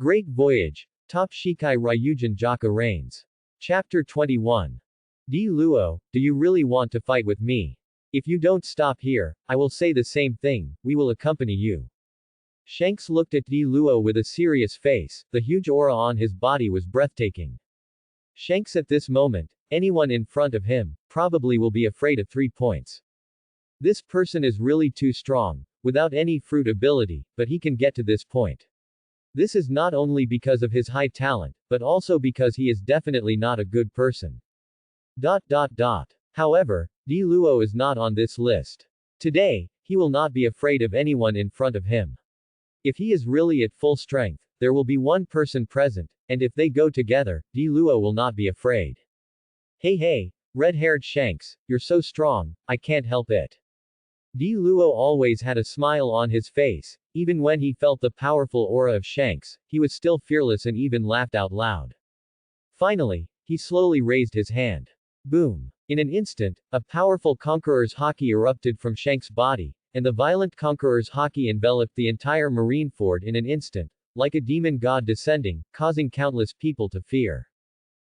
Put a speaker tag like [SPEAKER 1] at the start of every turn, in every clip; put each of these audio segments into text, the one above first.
[SPEAKER 1] Great Voyage. Top Shikai Ryujin Jakka reigns. Chapter 21. Di Luo, do you really want to fight with me? If you don't stop here, I will say the same thing, we will accompany you. Shanks looked at Di Luo with a serious face, the huge aura on his body was breathtaking. Shanks at this moment, anyone in front of him, probably will be afraid of 3 points. This person is really too strong, without any fruit ability, but he can get to this point. This is not only because of his high talent, but also because he is definitely not a good person. However, Di Luo is not on this list. Today, he will not be afraid of anyone in front of him. If he is really at full strength, there will be one person present, and if they go together, Di Luo will not be afraid. Hey, red-haired Shanks, you're so strong, I can't help it. Di Luo always had a smile on his face, even when he felt the powerful aura of Shanks, he was still fearless and even laughed out loud. Finally, he slowly raised his hand. Boom. In an instant, a powerful Conqueror's Haki erupted from Shanks' body, and the violent Conqueror's Haki enveloped the entire Marineford in an instant, like a demon god descending, causing countless people to fear.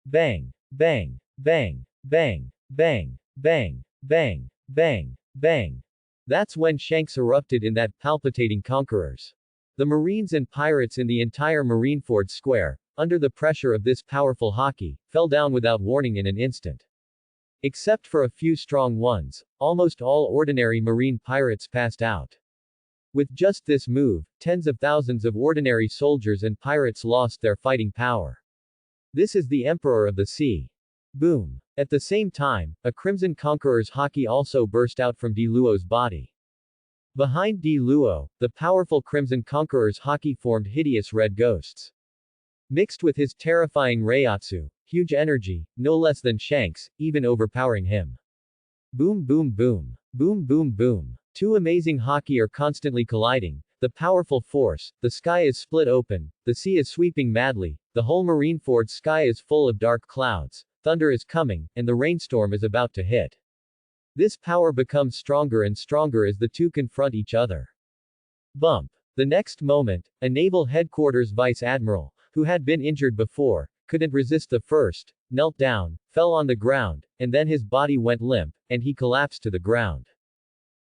[SPEAKER 1] Bang! Bang! Bang! Bang! Bang! Bang! Bang! Bang! Bang! That's when Shanks erupted in that palpitating Conquerors. The Marines and pirates in the entire Marineford square, under the pressure of this powerful Haki, fell down without warning in an instant. Except for a few strong ones, almost all ordinary marine pirates passed out. With just this move, tens of thousands of ordinary soldiers and pirates lost their fighting power. This is the Emperor of the Sea. Boom. At the same time, a Crimson Conqueror's Haki also burst out from Di Luo's body. Behind Di Luo, the powerful Crimson Conqueror's Haki formed hideous red ghosts. Mixed with his terrifying Reiatsu, huge energy, no less than Shanks, even overpowering him. Boom boom boom. Boom boom boom. Two amazing Haki are constantly colliding, the powerful force, the sky is split open, the sea is sweeping madly, the whole Marineford sky is full of dark clouds, thunder is coming, and the rainstorm is about to hit. This power becomes stronger and stronger as the two confront each other. Bump. The next moment, a naval headquarters vice admiral, who had been injured before, couldn't resist the first, knelt down, fell on the ground, and then his body went limp, and he collapsed to the ground.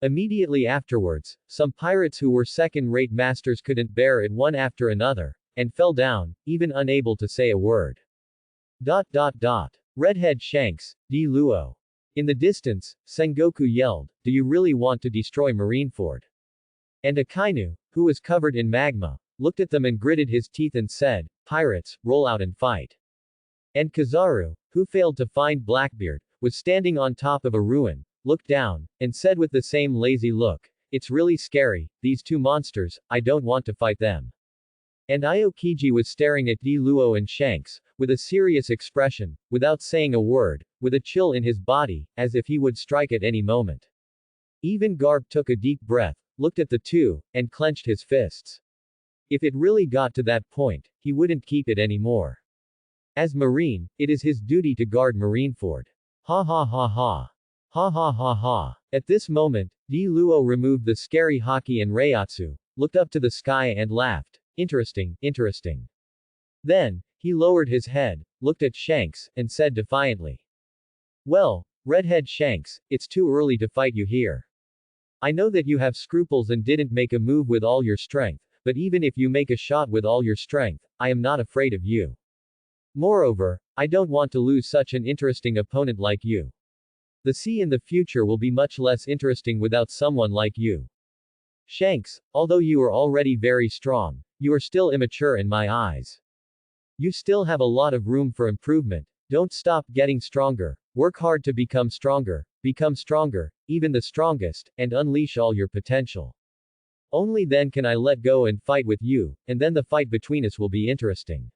[SPEAKER 1] Immediately afterwards, some pirates who were second-rate masters couldn't bear it one after another, and fell down, even unable to say a word. Redhead Shanks, Di Luo. In the distance, Sengoku yelled, do you really want to destroy Marineford? And Akainu, who was covered in magma, looked at them and gritted his teeth and said, pirates, roll out and fight. And Kizaru, who failed to find Blackbeard, was standing on top of a ruin, looked down, and said with the same lazy look, it's really scary, these two monsters, I don't want to fight them. And Aokiji was staring at Di Luo and Shanks, with a serious expression, without saying a word, with a chill in his body, as if he would strike at any moment. Even Garp took a deep breath, looked at the two, and clenched his fists. If it really got to that point, he wouldn't keep it anymore. As Marine, it is his duty to guard Marineford. Ha ha ha ha. Ha ha ha ha. At this moment, Di Luo removed the scary Haki and Reiatsu, looked up to the sky and laughed. Interesting. Then, he lowered his head, looked at Shanks, and said defiantly. Well, Redhead Shanks, it's too early to fight you here. I know that you have scruples and didn't make a move with all your strength, but even if you make a shot with all your strength, I am not afraid of you. Moreover, I don't want to lose such an interesting opponent like you. The sea in the future will be much less interesting without someone like you. Shanks, although you are already very strong, you are still immature in my eyes. You still have a lot of room for improvement. Don't stop getting stronger, work hard to become stronger, even the strongest, and unleash all your potential. Only then can I let go and fight with you, and then the fight between us will be interesting.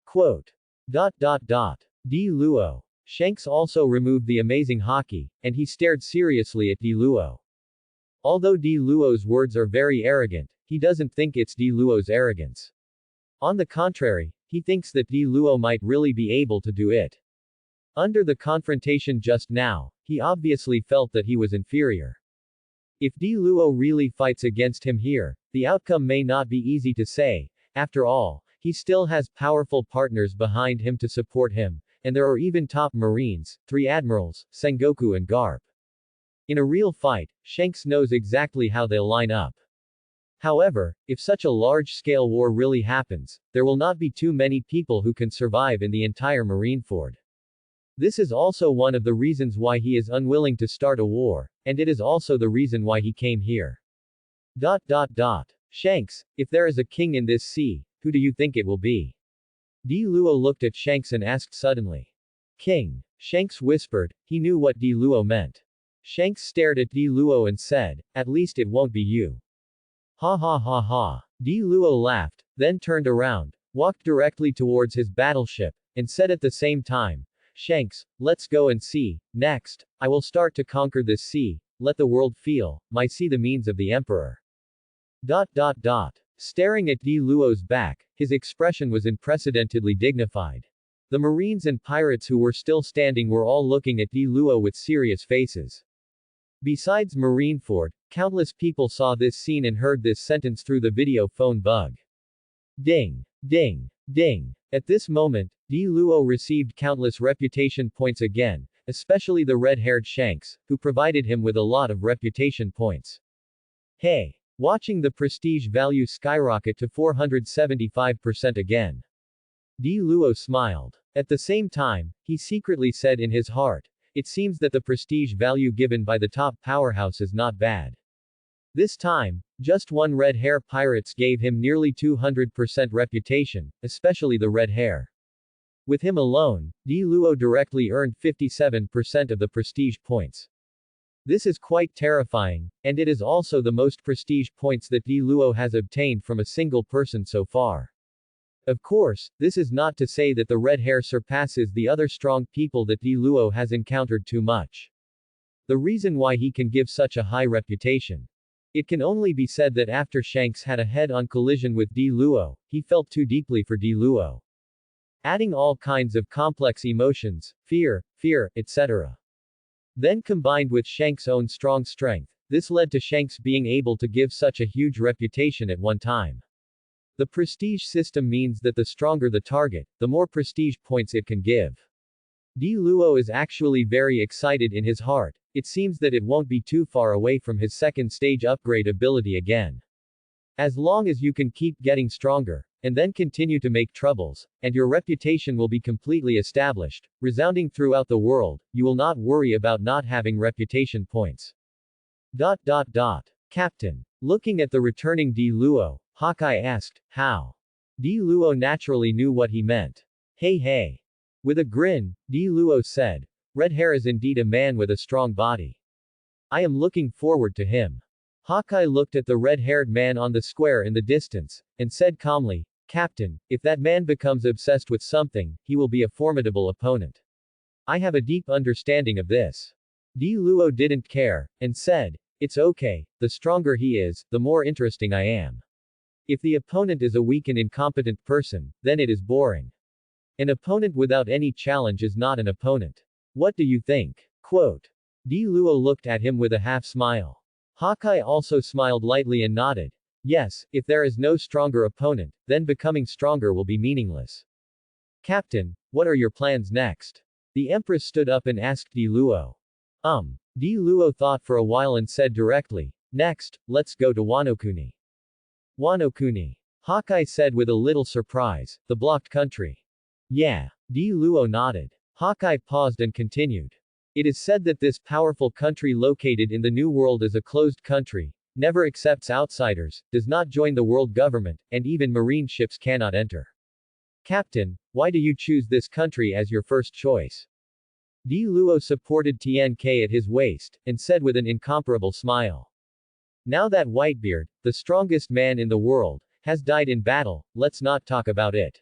[SPEAKER 1] Quote. Di Luo. Shanks also removed the amazing Haki, and he stared seriously at Di Luo. Although Di Luo's words are very arrogant, he doesn't think it's Di Luo's arrogance. On the contrary, he thinks that Di Luo might really be able to do it. Under the confrontation just now, he obviously felt that he was inferior. If Di Luo really fights against him here, the outcome may not be easy to say. After all, He still has powerful partners behind him to support him, and there are even top marines, 3 admirals, Sengoku and Garp. In a real fight, Shanks knows exactly how they'll line up. However, if such a large-scale war really happens, there will not be too many people who can survive in the entire Marineford. This is also one of the reasons why he is unwilling to start a war, and it is also the reason why he came here. Shanks, if there is a king in this sea, who do you think it will be? Di Luo looked at Shanks and asked suddenly. King. Shanks whispered, he knew what Di Luo meant. Shanks stared at Di Luo and said, at least it won't be you. Ha ha ha ha. Di Luo laughed, then turned around, walked directly towards his battleship, and said at the same time, Shanks, let's go and see. Next, I will start to conquer this sea, let the world feel, my sea the means of the emperor. Staring at Di Luo's back, his expression was unprecedentedly dignified. The marines and pirates who were still standing were all looking at Di Luo with serious faces. Besides Marineford, countless people saw this scene and heard this sentence through the video phone bug. Ding. Ding. Ding. At this moment, Di Luo received countless reputation points again, especially the red-haired Shanks, who provided him with a lot of reputation points. Hey! Watching the prestige value skyrocket to 475% again. Di Luo smiled. At the same time, he secretly said in his heart, it seems that the prestige value given by the top powerhouse is not bad. This time, just one red hair pirates gave him nearly 200% reputation, especially the red hair. With him alone, Di Luo directly earned 57% of the prestige points. This is quite terrifying, and it is also the most prestige points that Di Luo has obtained from a single person so far. Of course, this is not to say that the red hair surpasses the other strong people that Di Luo has encountered too much. The reason why he can give such a high reputation. It can only be said that after Shanks had a head-on collision with Di Luo, he felt too deeply for Di Luo. Adding all kinds of complex emotions, fear, etc. Then combined with Shanks' own strong strength, this led to Shanks being able to give such a huge reputation at one time. The prestige system means that the stronger the target, the more prestige points it can give. Di Luo is actually very excited in his heart, it seems that it won't be too far away from his second stage upgrade ability again. As long as you can keep getting stronger, and then continue to make troubles, and your reputation will be completely established, resounding throughout the world, you will not worry about not having reputation points. Captain. Looking at the returning Di Luo, Hawkeye asked, how? Di Luo naturally knew what he meant. Hey. With a grin, Di Luo said, red hair is indeed a man with a strong body. I am looking forward to him. Hawkeye looked at the red-haired man on the square in the distance, and said calmly, Captain, if that man becomes obsessed with something, he will be a formidable opponent. I have a deep understanding of this. Di Luo didn't care, and said, it's okay, the stronger he is, the more interesting I am. If the opponent is a weak and incompetent person, then it is boring. An opponent without any challenge is not an opponent. What do you think? Quote. Di Luo looked at him with a half-smile. Hawkeye also smiled lightly and nodded. Yes, if there is no stronger opponent, then becoming stronger will be meaningless. Captain, what are your plans next? The Empress stood up and asked Di Luo. Di Luo thought for a while and said directly, next, let's go to Wano-kuni. Wano-kuni. Hawkeye said with a little surprise, the blocked country. Yeah. Di Luo nodded. Hawkeye paused and continued. It is said that this powerful country located in the New World is a closed country, never accepts outsiders, does not join the world government, and even marine ships cannot enter. Captain, why do you choose this country as your first choice? Di Luo supported TNK at his waist, and said with an incomparable smile. Now that Whitebeard, the strongest man in the world, has died in battle, let's not talk about it.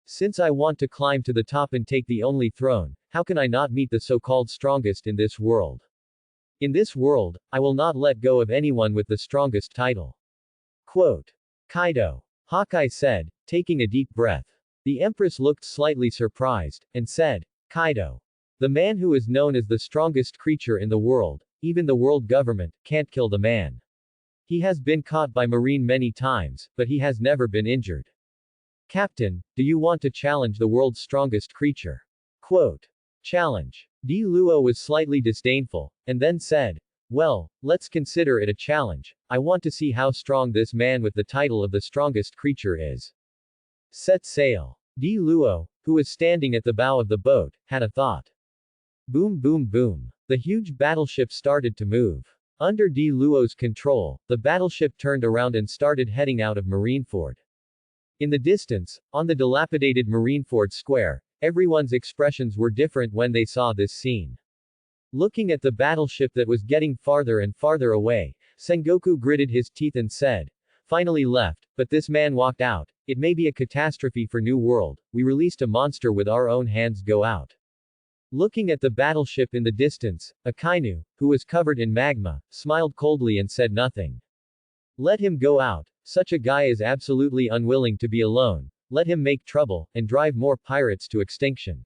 [SPEAKER 1] Since I want to climb to the top and take the only throne, how can I not meet the so-called strongest in this world? In this world, I will not let go of anyone with the strongest title. Quote. Kaido. Hawkeye said, taking a deep breath. The Empress looked slightly surprised, and said, Kaido. The man who is known as the strongest creature in the world, even the world government, can't kill the man. He has been caught by Marine many times, but he has never been injured. Captain, do you want to challenge the world's strongest creature? Quote. Challenge. Di Luo was slightly disdainful, and then said, well, let's consider it a challenge. I want to see how strong this man with the title of the strongest creature is. Set sail. Di Luo, who was standing at the bow of the boat, had a thought. Boom boom boom. The huge battleship started to move. Under Di Luo's control, the battleship turned around and started heading out of Marineford. In the distance, on the dilapidated Marineford Square, everyone's expressions were different when they saw this scene. Looking at the battleship that was getting farther and farther away, Sengoku gritted his teeth and said, finally left, but this man walked out. It may be a catastrophe for New World. We released a monster with our own hands. Go out. Looking at the battleship in the distance, Akainu, who was covered in magma, smiled coldly and said nothing. Let him go out. Such a guy is absolutely unwilling to be alone. Let him make trouble, and drive more pirates to extinction.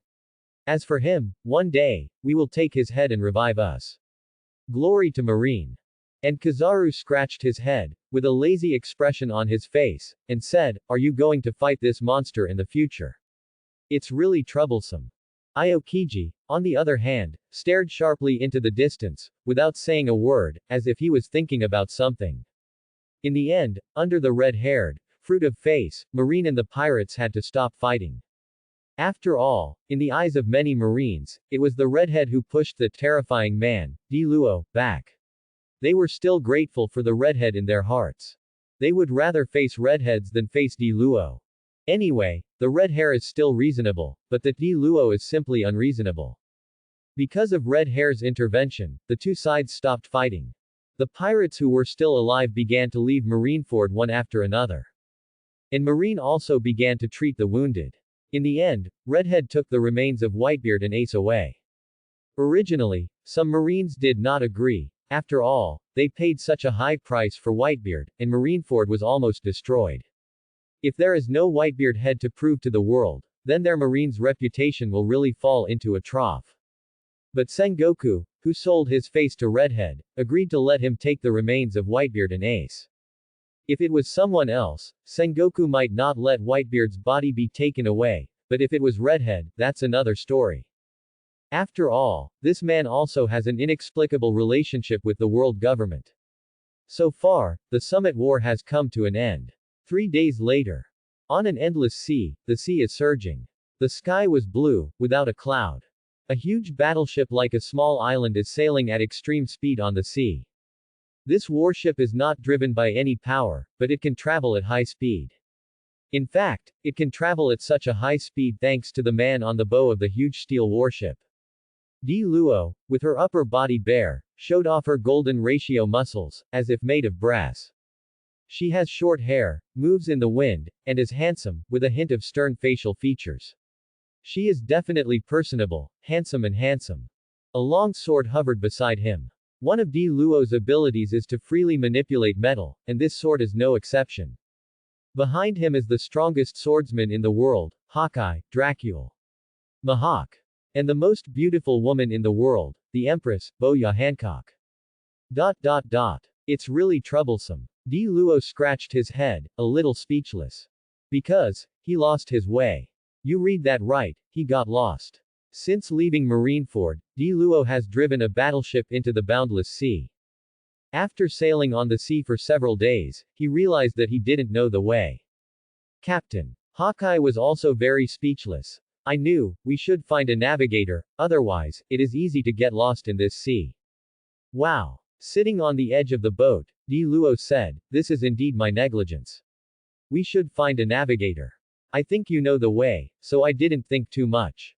[SPEAKER 1] As for him, one day, we will take his head and revive us. Glory to Marine. And Kizaru scratched his head, with a lazy expression on his face, and said, are you going to fight this monster in the future? It's really troublesome. Aokiji, on the other hand, stared sharply into the distance, without saying a word, as if he was thinking about something. In the end, under the red-haired, fruit of face, Marine and the pirates had to stop fighting. After all, in the eyes of many Marines, it was the redhead who pushed the terrifying man, Di Luo, back. They were still grateful for the redhead in their hearts. They would rather face redheads than face Di Luo. Anyway, the red hair is still reasonable, but that Di Luo is simply unreasonable. Because of red hair's intervention, the two sides stopped fighting. The pirates who were still alive began to leave Marineford one after another. And Marine also began to treat the wounded. In the end, Redhead took the remains of Whitebeard and Ace away. Originally, some Marines did not agree. After all, they paid such a high price for Whitebeard, and Marineford was almost destroyed. If there is no Whitebeard head to prove to the world, then their Marine's reputation will really fall into a trough. But Sengoku, who sold his face to Redhead, agreed to let him take the remains of Whitebeard and Ace. If it was someone else, Sengoku might not let Whitebeard's body be taken away, but if it was Redhead, that's another story. After all, this man also has an inexplicable relationship with the world government. So far, the Summit War has come to an end. 3 days later. On an endless sea, the sea is surging. The sky was blue, without a cloud. A huge battleship like a small island is sailing at extreme speed on the sea. This warship is not driven by any power, but it can travel at high speed. In fact, it can travel at such a high speed thanks to the man on the bow of the huge steel warship. Di Luo, with her upper body bare, showed off her golden ratio muscles, as if made of brass. She has short hair, moves in the wind, and is handsome, with a hint of stern facial features. She is definitely personable, handsome. A long sword hovered beside him. One of Di Luo's abilities is to freely manipulate metal, and this sword is no exception. Behind him is the strongest swordsman in the world, Hawkeye, Dracule. Mahawk. And the most beautiful woman in the world, the Empress, Boya Hancock. It's really troublesome. Di Luo scratched his head, a little speechless. Because, he lost his way. You read that right, he got lost. Since leaving Marineford, Di Luo has driven a battleship into the boundless sea. After sailing on the sea for several days, he realized that he didn't know the way. Captain. Hawkeye was also very speechless. I knew, we should find a navigator, otherwise, it is easy to get lost in this sea. Wow. Sitting on the edge of the boat, Di Luo said, this is indeed my negligence. We should find a navigator. I think you know the way, so I didn't think too much.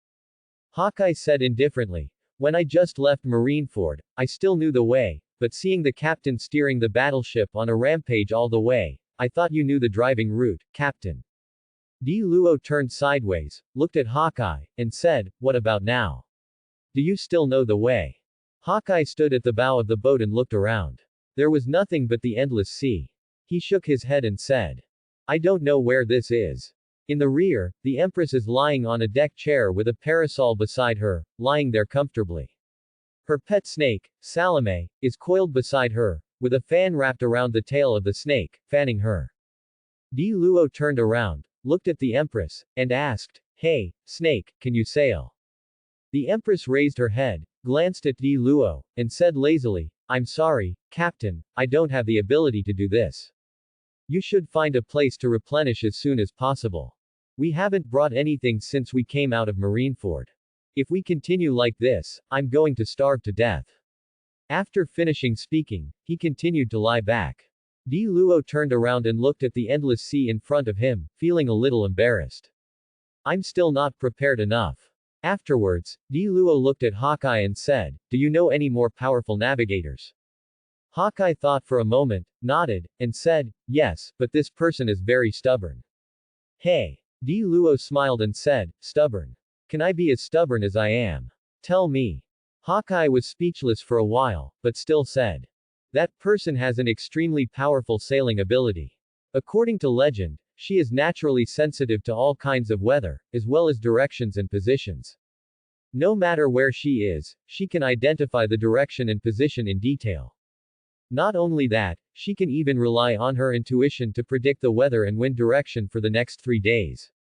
[SPEAKER 1] Hawkeye said indifferently, when I just left Marineford, I still knew the way, but seeing the captain steering the battleship on a rampage all the way, I thought you knew the driving route, Captain. Di Luo turned sideways, looked at Hawkeye, and said, what about now? Do you still know the way? Hawkeye stood at the bow of the boat and looked around. There was nothing but the endless sea. He shook his head and said, I don't know where this is. In the rear, the Empress is lying on a deck chair with a parasol beside her, lying there comfortably. Her pet snake, Salome, is coiled beside her, with a fan wrapped around the tail of the snake, fanning her. Di Luo turned around, looked at the Empress, and asked, "Hey, Snake, can you sail?" The Empress raised her head, glanced at Di Luo, and said lazily, "I'm sorry, Captain, I don't have the ability to do this. You should find a place to replenish as soon as possible. We haven't brought anything since we came out of Marineford. If we continue like this, I'm going to starve to death." After finishing speaking, he continued to lie back. Di Luo turned around and looked at the endless sea in front of him, feeling a little embarrassed. "I'm still not prepared enough." Afterwards, Di Luo looked at Hawkeye and said, "Do you know any more powerful navigators?" Hawkeye thought for a moment, nodded, and said, "Yes, but this person is very stubborn." "Hey." Di Luo smiled and said, "Stubborn? Can I be as stubborn as I am? Tell me." Hawkeye was speechless for a while, but still said, "That person has an extremely powerful sailing ability. According to legend, she is naturally sensitive to all kinds of weather, as well as directions and positions. No matter where she is, she can identify the direction and position in detail. Not only that, she can even rely on her intuition to predict the weather and wind direction for the next 3 days.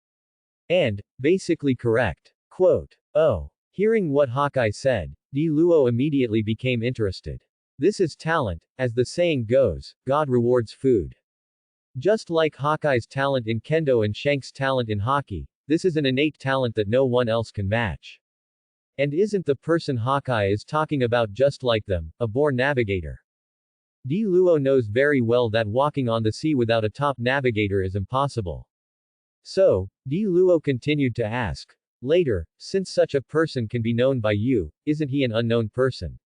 [SPEAKER 1] And, basically correct." Quote. Oh. Hearing what Hawkeye said, Di Luo immediately became interested. This is talent, as the saying goes, God rewards food. Just like Hawkeye's talent in kendo and Shank's talent in hockey, this is an innate talent that no one else can match. And isn't the person Hawkeye is talking about just like them, a born navigator? Di Luo knows very well that walking on the sea without a top navigator is impossible. So, Di Luo continued to ask, later, since such a person can be known by you, isn't he an unknown person?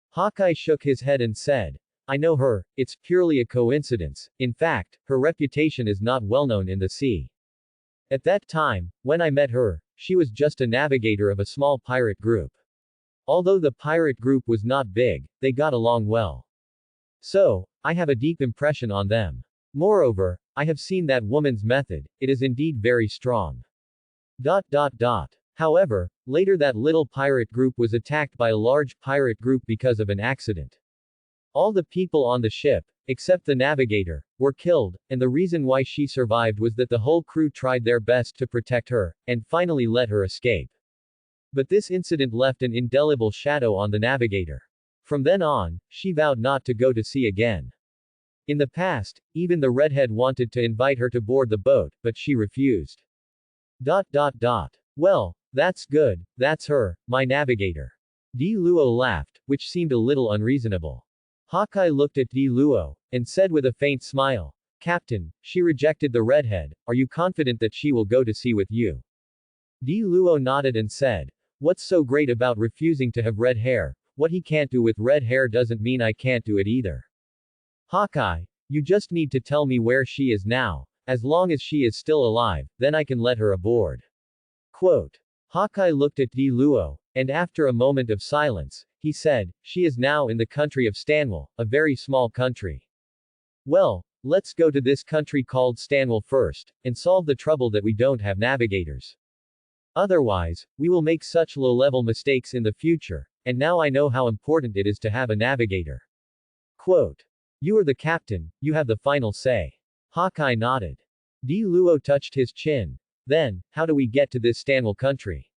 [SPEAKER 1] Hawkeye shook his head and said, "I know her, it's purely a coincidence. In fact, her reputation is not well known in the sea. At that time, when I met her, she was just a navigator of a small pirate group. Although the pirate group was not big, they got along well. So, I have a deep impression on them. Moreover, I have seen that woman's method, it is indeed very strong. However, later that little pirate group was attacked by a large pirate group because of an accident. All the people on the ship, except the navigator, were killed, and the reason why she survived was that the whole crew tried their best to protect her, and finally let her escape. But this incident left an indelible shadow on the navigator. From then on, she vowed not to go to sea again. In the past, even the redhead wanted to invite her to board the boat, but she refused. Well, that's good, that's her, my navigator." Di Luo laughed, which seemed a little unreasonable. Hawkeye looked at Di Luo, and said with a faint smile, "Captain, she rejected the redhead, are you confident that she will go to sea with you?" Di Luo nodded and said, "What's so great about refusing to have red hair? What he can't do with red hair doesn't mean I can't do it either. Hawkeye, you just need to tell me where she is now. As long as she is still alive, then I can let her aboard." Quote. Hawkeye looked at Di Luo, and after a moment of silence, he said, "She is now in the country of Stanwell, a very small country. Well, let's go to this country called Stanwell first, and solve the trouble that we don't have navigators. Otherwise, we will make such low-level mistakes in the future, and now I know how important it is to have a navigator." Quote. "You are the captain, you have the final say." Hawkeye nodded. Di Luo touched his chin. "Then, how do we get to this Stanwell country?"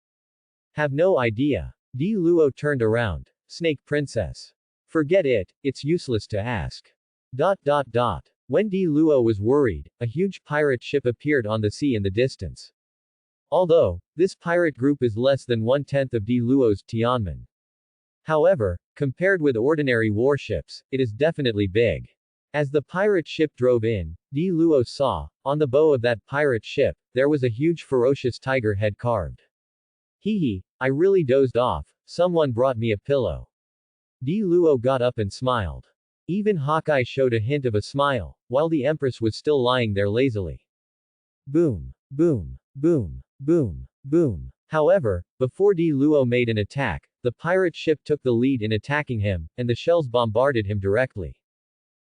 [SPEAKER 1] "Have no idea." Di Luo turned around. "Snake Princess. Forget it, it's useless to ask." When Di Luo was worried, a huge pirate ship appeared on the sea in the distance. Although, this pirate group is less than 1/10 of Di Luo's Tianmen. However, compared with ordinary warships, it is definitely big. As the pirate ship drove in, Di Luo saw, on the bow of that pirate ship, there was a huge ferocious tiger head carved. Hee, I really dozed off, someone brought me a pillow." Di Luo got up and smiled. Even Hawkeye showed a hint of a smile, while the Empress was still lying there lazily. Boom. Boom. Boom. Boom. Boom. However, before Di Luo made an attack, the pirate ship took the lead in attacking him, and the shells bombarded him directly.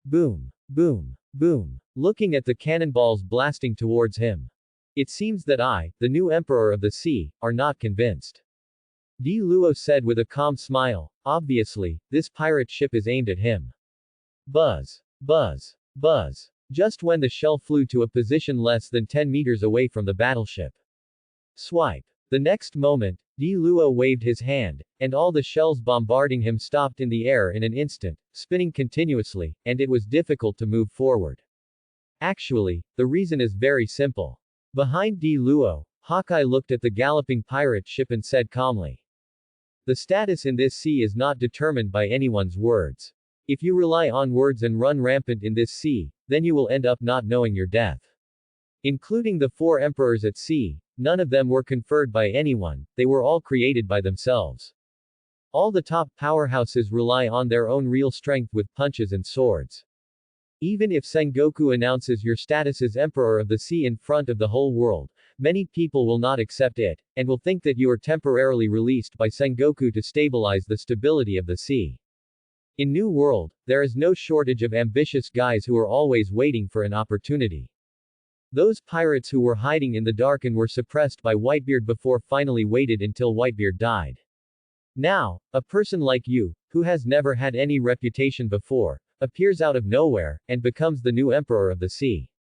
[SPEAKER 1] Boom. Boom. Boom. Looking at the cannonballs blasting towards him. "It seems that I, the new emperor of the sea, are not convinced." Di Luo said with a calm smile, "Obviously, this pirate ship is aimed at him." Buzz. Buzz. Buzz. just when the shell flew to a position less than 10 meters away from the battleship. Swipe. The next moment, Di Luo waved his hand, and all the shells bombarding him stopped in the air in an instant, spinning continuously, and it was difficult to move forward. Actually, the reason is very simple. Behind Di Luo, Hawkeye looked at the galloping pirate ship and said calmly, "The status in this sea is not determined by anyone's words. If you rely on words and run rampant in this sea, then you will end up not knowing your death." Including the 4 emperors at sea, none of them were conferred by anyone, they were all created by themselves. All the top powerhouses rely on their own real strength with punches and swords. Even if Sengoku announces your status as Emperor of the Sea in front of the whole world, many people will not accept it, and will think that you are temporarily released by Sengoku to stabilize the stability of the sea. In New World, there is no shortage of ambitious guys who are always waiting for an opportunity. Those pirates who were hiding in the dark and were suppressed by Whitebeard before finally waited until Whitebeard died. Now, a person like you, who has never had any reputation before, appears out of nowhere, and becomes the new Emperor of the Sea.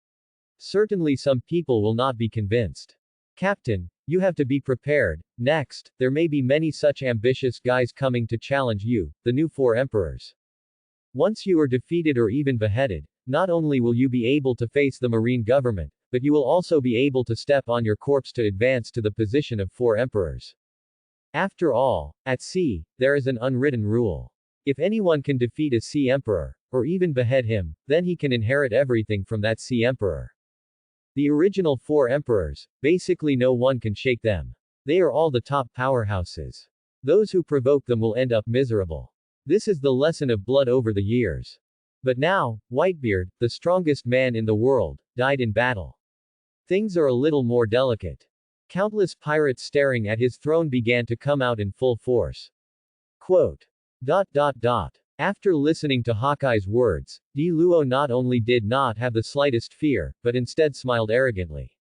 [SPEAKER 1] Certainly some people will not be convinced. Captain, you have to be prepared. Next, there may be many such ambitious guys coming to challenge you, the new 4 emperors. Once you are defeated or even beheaded, not only will you be able to face the Marine government, but you will also be able to step on your corpse to advance to the position of 4 emperors. After all, at sea, there is an unwritten rule. If anyone can defeat a sea emperor, or even behead him, then he can inherit everything from that sea emperor. The original 4 emperors, basically no one can shake them. They are all the top powerhouses. Those who provoke them will end up miserable. This is the lesson of blood over the years. But now, Whitebeard, the strongest man in the world, died in battle. Things are a little more delicate. Countless pirates staring at his throne began to come out in full force. Quote. After listening to Hawkeye's words, Di Luo not only did not have the slightest fear, but instead smiled arrogantly.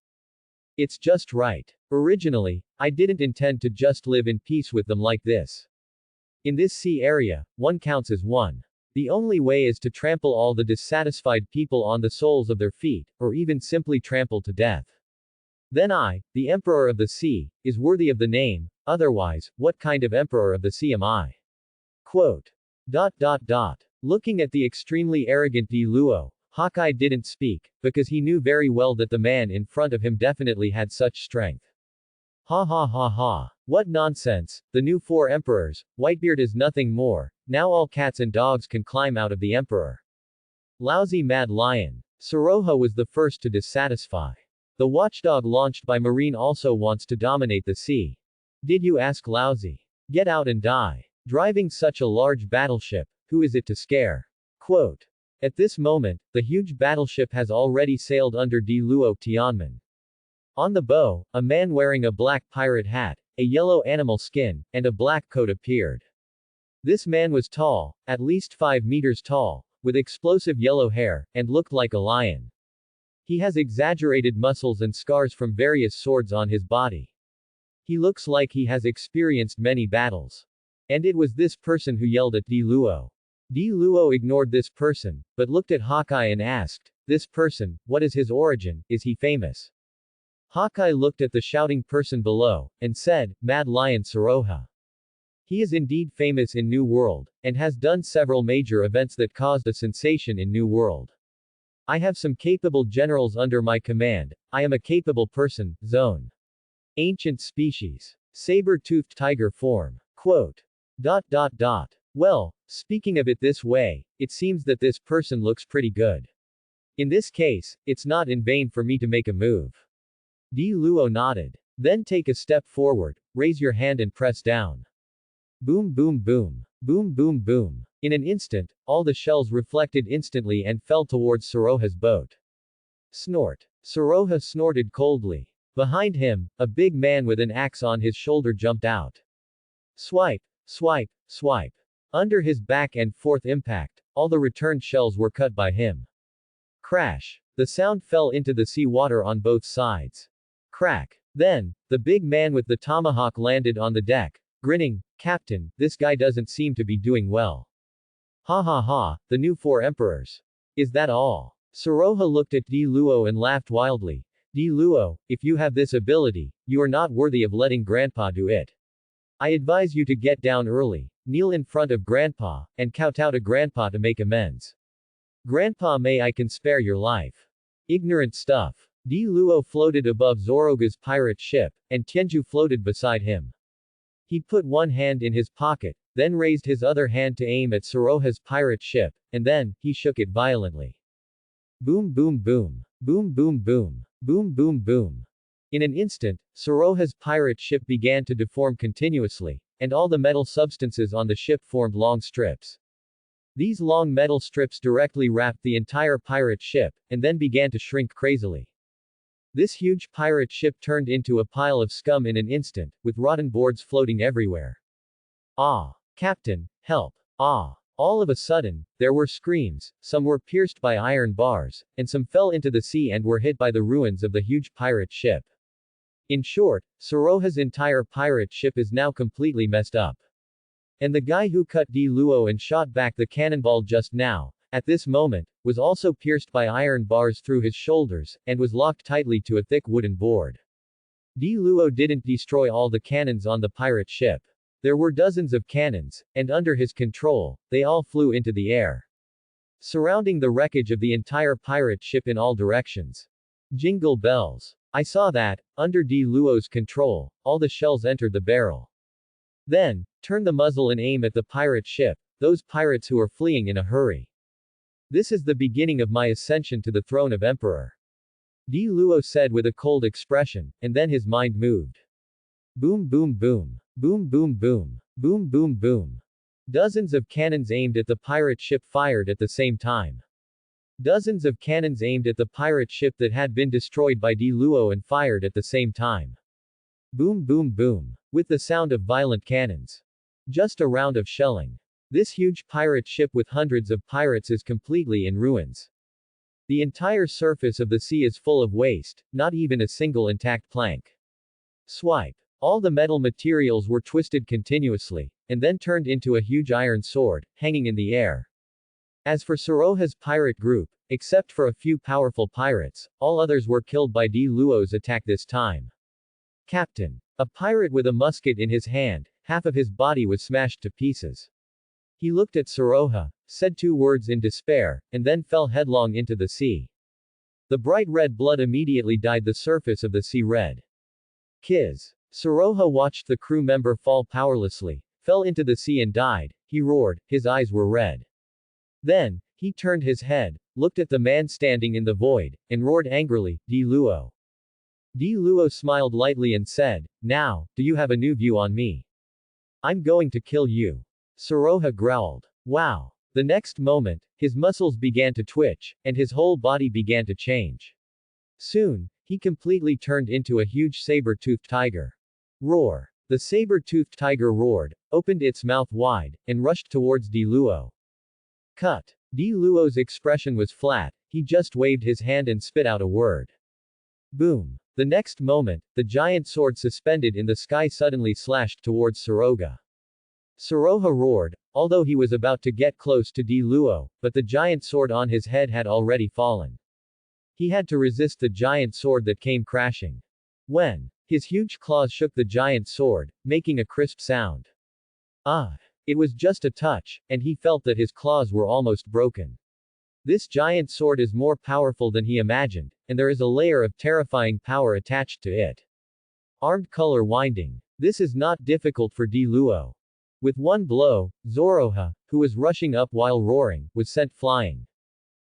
[SPEAKER 1] It's just right. Originally, I didn't intend to just live in peace with them like this. In this sea area, one counts as one. The only way is to trample all the dissatisfied people on the soles of their feet, or even simply trample to death. Then I, the Emperor of the Sea, is worthy of the name, otherwise, what kind of Emperor of the Sea am I? Quote. Looking at the extremely arrogant Di Luo, Hawkeye didn't speak, because he knew very well that the man in front of him definitely had such strength. Ha ha ha ha. What nonsense, the new 4 emperors, Whitebeard is nothing more, now all cats and dogs can climb out of the emperor. Lousy mad lion. Saroha was the first to dissatisfy. The watchdog launched by Marine also wants to dominate the sea. Did you ask lousy? Get out and die. Driving such a large battleship, who is it to scare? Quote. At this moment, the huge battleship has already sailed under Di Luo Tianmen. On the bow, a man wearing a black pirate hat, a yellow animal skin, and a black coat appeared. This man was tall, at least 5 meters tall, with explosive yellow hair, and looked like a lion. He has exaggerated muscles and scars from various swords on his body. He looks like he has experienced many battles. And it was this person who yelled at Di Luo. Di Luo ignored this person, but looked at Hawkeye and asked, "This person, what is his origin, is he famous?" Hawkeye looked at the shouting person below, and said, "Mad Lion Saroha. He is indeed famous in New World, and has done several major events that caused a sensation in New World. I have some capable generals under my command, I am a capable person, zone. Ancient species. Saber-toothed tiger form." Quote. Well, speaking of it this way, it seems that this person looks pretty good. In this case, it's not in vain for me to make a move. Di Luo nodded. Then take a step forward, raise your hand and press down. Boom boom boom. Boom boom boom. In an instant, all the shells reflected instantly and fell towards Saroha's boat. Snort. Saroha snorted coldly. Behind him, a big man with an axe on his shoulder jumped out. Swipe. Swipe, swipe. Under his back and fourth impact, all the returned shells were cut by him. Crash. The sound fell into the sea water on both sides. Crack. Then, the big man with the tomahawk landed on the deck, grinning, "Captain, this guy doesn't seem to be doing well." Ha ha ha, the new 4 emperors. Is that all? Soroha looked at Di Luo and laughed wildly. Di Luo, if you have this ability, you are not worthy of letting Grandpa do it. I advise you to get down early, kneel in front of Grandpa, and kowtow to Grandpa to make amends. Grandpa, may I can spare your life. Ignorant stuff. Di Luo floated above Zoroga's pirate ship, and Tianju floated beside him. He put one hand in his pocket, then raised his other hand to aim at Soroha's pirate ship, and then, he shook it violently. Boom boom boom. Boom boom boom. Boom boom boom. In an instant, Soroha's pirate ship began to deform continuously, and all the metal substances on the ship formed long strips. These long metal strips directly wrapped the entire pirate ship, and then began to shrink crazily. This huge pirate ship turned into a pile of scum in an instant, with rotten boards floating everywhere. Ah! Captain, help! Ah! All of a sudden, there were screams, some were pierced by iron bars, and some fell into the sea and were hit by the ruins of the huge pirate ship. In short, Soroha's entire pirate ship is now completely messed up. And the guy who cut Di Luo and shot back the cannonball just now, at this moment, was also pierced by iron bars through his shoulders, and was locked tightly to a thick wooden board. Di Luo didn't destroy all the cannons on the pirate ship. There were dozens of cannons, and under his control, they all flew into the air, surrounding the wreckage of the entire pirate ship in all directions. Jingle bells. I saw that, under Di Luo's control, all the shells entered the barrel. Then, turn the muzzle and aim at the pirate ship, those pirates who are fleeing in a hurry. This is the beginning of my ascension to the throne of emperor. Di Luo said with a cold expression, and then his mind moved. Boom boom boom. Boom boom boom. Boom boom boom. Dozens of cannons aimed at the pirate ship fired at the same time. Dozens of cannons aimed at the pirate ship that had been destroyed by Di Luo and fired at the same time. Boom boom boom. With the sound of violent cannons. Just a round of shelling. This huge pirate ship with hundreds of pirates is completely in ruins. The entire surface of the sea is full of waste, not even a single intact plank. Swipe. All the metal materials were twisted continuously, and then turned into a huge iron sword, hanging in the air. As for Soroha's pirate group, except for a few powerful pirates, all others were killed by Di Luo's attack this time. Captain. A pirate with a musket in his hand, half of his body was smashed to pieces. He looked at Soroha, said 2 words in despair, and then fell headlong into the sea. The bright red blood immediately dyed the surface of the sea red. Kiz. Soroha watched the crew member fall powerlessly, fell into the sea and died. He roared, his eyes were red. Then, he turned his head, looked at the man standing in the void, and roared angrily, Di Luo. Di Luo smiled lightly and said, now, do you have a new view on me? I'm going to kill you. Soroha growled. Wow. The next moment, his muscles began to twitch, and his whole body began to change. Soon, he completely turned into a huge saber-toothed tiger. Roar. The saber-toothed tiger roared, opened its mouth wide, and rushed towards Di Luo. Cut. Di Luo's expression was flat, he just waved his hand and spit out a word. Boom. The next moment, the giant sword suspended in the sky suddenly slashed towards Soroga. Soroha roared, although he was about to get close to Di Luo, but the giant sword on his head had already fallen. He had to resist the giant sword that came crashing. When his huge claws shook the giant sword, making a crisp sound. Ah! It was just a touch, and he felt that his claws were almost broken. This giant sword is more powerful than he imagined, and there is a layer of terrifying power attached to it. Armed color winding. This is not difficult for Di Luo. With one blow, Zoroha, who was rushing up while roaring, was sent flying.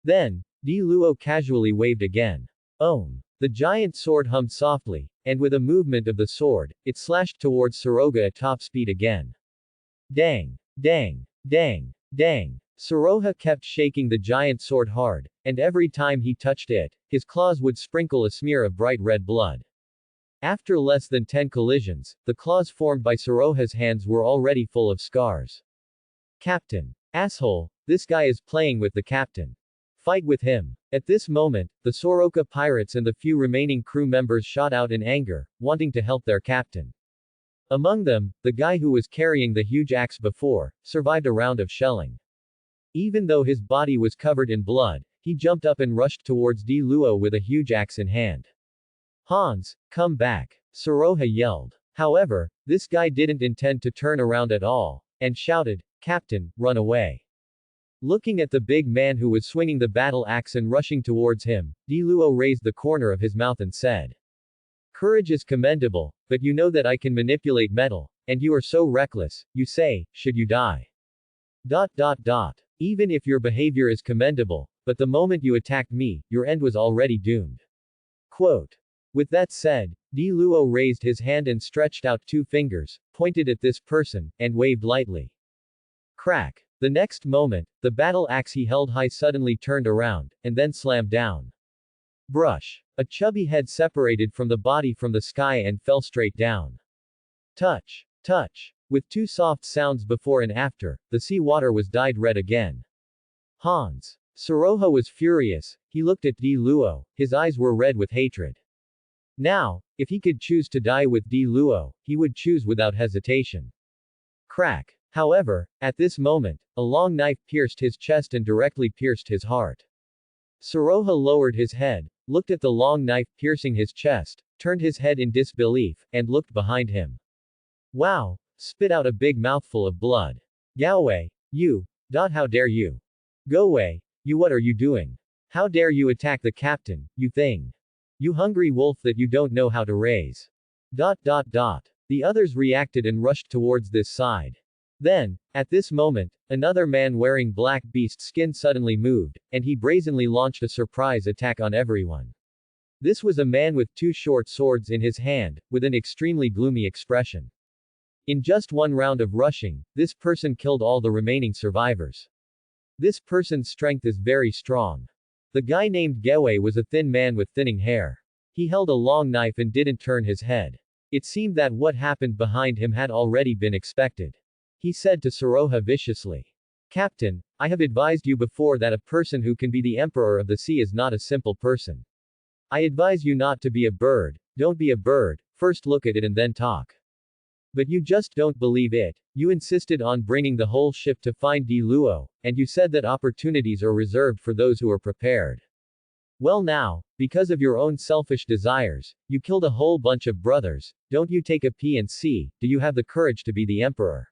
[SPEAKER 1] Then, Di Luo casually waved again. Om. The giant sword hummed softly, and with a movement of the sword, it slashed towards Soroga at top speed again. Dang! Dang! Dang! Dang! Soroha kept shaking the giant sword hard, and every time he touched it, his claws would sprinkle a smear of bright red blood. After less than 10 collisions, the claws formed by Soroha's hands were already full of scars. Captain. Asshole, this guy is playing with the captain. Fight with him. At this moment, the Soroka pirates and the few remaining crew members shot out in anger, wanting to help their captain. Among them, the guy who was carrying the huge axe before, survived a round of shelling. Even though his body was covered in blood, he jumped up and rushed towards Di Luo with a huge axe in hand. Hans, come back! Soroha yelled. However, this guy didn't intend to turn around at all, and shouted, Captain, run away. Looking at the big man who was swinging the battle axe and rushing towards him, Di Luo raised the corner of his mouth and said, Courage is commendable, but you know that I can manipulate metal, and you are so reckless, you say, should you die? Even if your behavior is commendable, but the moment you attacked me, your end was already doomed. Quote. With that said, Di Luo raised his hand and stretched out 2 fingers, pointed at this person, and waved lightly. Crack. The next moment, the battle axe he held high suddenly turned around, and then slammed down. Brush. A chubby head separated from the body from the sky and fell straight down. Touch. Touch. With 2 soft sounds before and after, the sea water was dyed red again. Hans. Soroha was furious, he looked at Di Luo, his eyes were red with hatred. Now, if he could choose to die with Di Luo, he would choose without hesitation. Crack. However, at this moment, a long knife pierced his chest and directly pierced his heart. Soroha lowered his head, looked at the long knife piercing his chest, turned his head in disbelief, and looked behind him. Wow! Spit out a big mouthful of blood. Gaowei, you! How dare you? Go away, you what are you doing? How dare you attack the captain, you thing? You hungry wolf that you don't know how to raise. The others reacted and rushed towards this side. Then, at this moment, another man wearing black beast skin suddenly moved, and he brazenly launched a surprise attack on everyone. This was a man with 2 short swords in his hand, with an extremely gloomy expression. In just 1 round of rushing, this person killed all the remaining survivors. This person's strength is very strong. The guy named Gaowei was a thin man with thinning hair. He held a long knife and didn't turn his head. It seemed that what happened behind him had already been expected. He said to Soroha viciously. Captain, I have advised you before that a person who can be the emperor of the sea is not a simple person. I advise you not to be a bird, don't be a bird, first look at it and then talk. But you just don't believe it, you insisted on bringing the whole ship to find Di Luo, and you said that opportunities are reserved for those who are prepared. Well now, because of your own selfish desires, you killed a whole bunch of brothers, don't you take a pee and see, do you have the courage to be the emperor?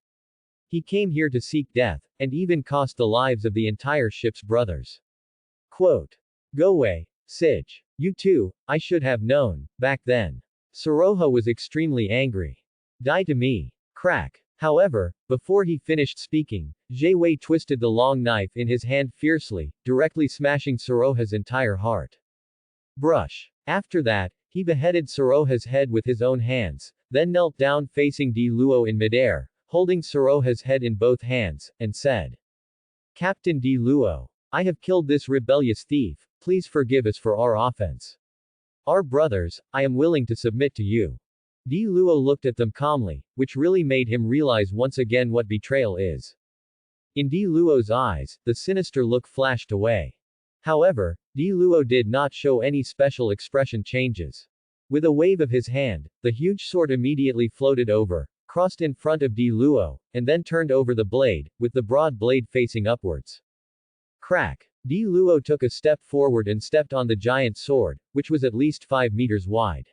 [SPEAKER 1] He came here to seek death, and even cost the lives of the entire ship's brothers. Quote. Go away, Sige. You too, I should have known, back then. Soroha was extremely angry. Die to me. Crack. However, before he finished speaking, Wei twisted the long knife in his hand fiercely, directly smashing Soroha's entire heart. Brush. After that, he beheaded Soroha's head with his own hands, then knelt down facing Di Luo in midair, holding Soroha's head in both hands, and said, Captain Di Luo, I have killed this rebellious thief, please forgive us for our offense. Our brothers, I am willing to submit to you. Di Luo looked at them calmly, which really made him realize once again what betrayal is. In Di Luo's eyes, the sinister look flashed away. However, Di Luo did not show any special expression changes. With a wave of his hand, the huge sword immediately floated over, crossed in front of Di Luo, and then turned over the blade, with the broad blade facing upwards. Crack. Di Luo took a step forward and stepped on the giant sword, which was at least 5 meters wide.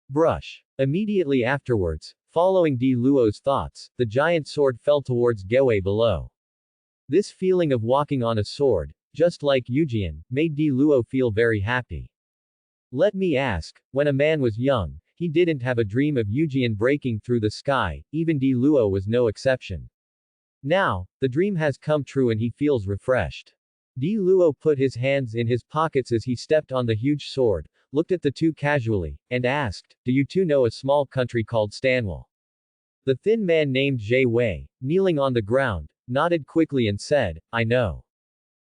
[SPEAKER 1] Brush. Immediately afterwards, following Di Luo's thoughts, the giant sword fell towards Gaowei below. This feeling of walking on a sword, just like Eujian, made Di Luo feel very happy. Let me ask, when a man was young, he didn't have a dream of Eujian breaking through the sky, even Di Luo was no exception. Now, the dream has come true and he feels refreshed. Di Luo put his hands in his pockets as he stepped on the huge sword, looked at the two casually, and asked, Do you two know a small country called Stanwell? The thin man named Wei, kneeling on the ground, nodded quickly and said, I know.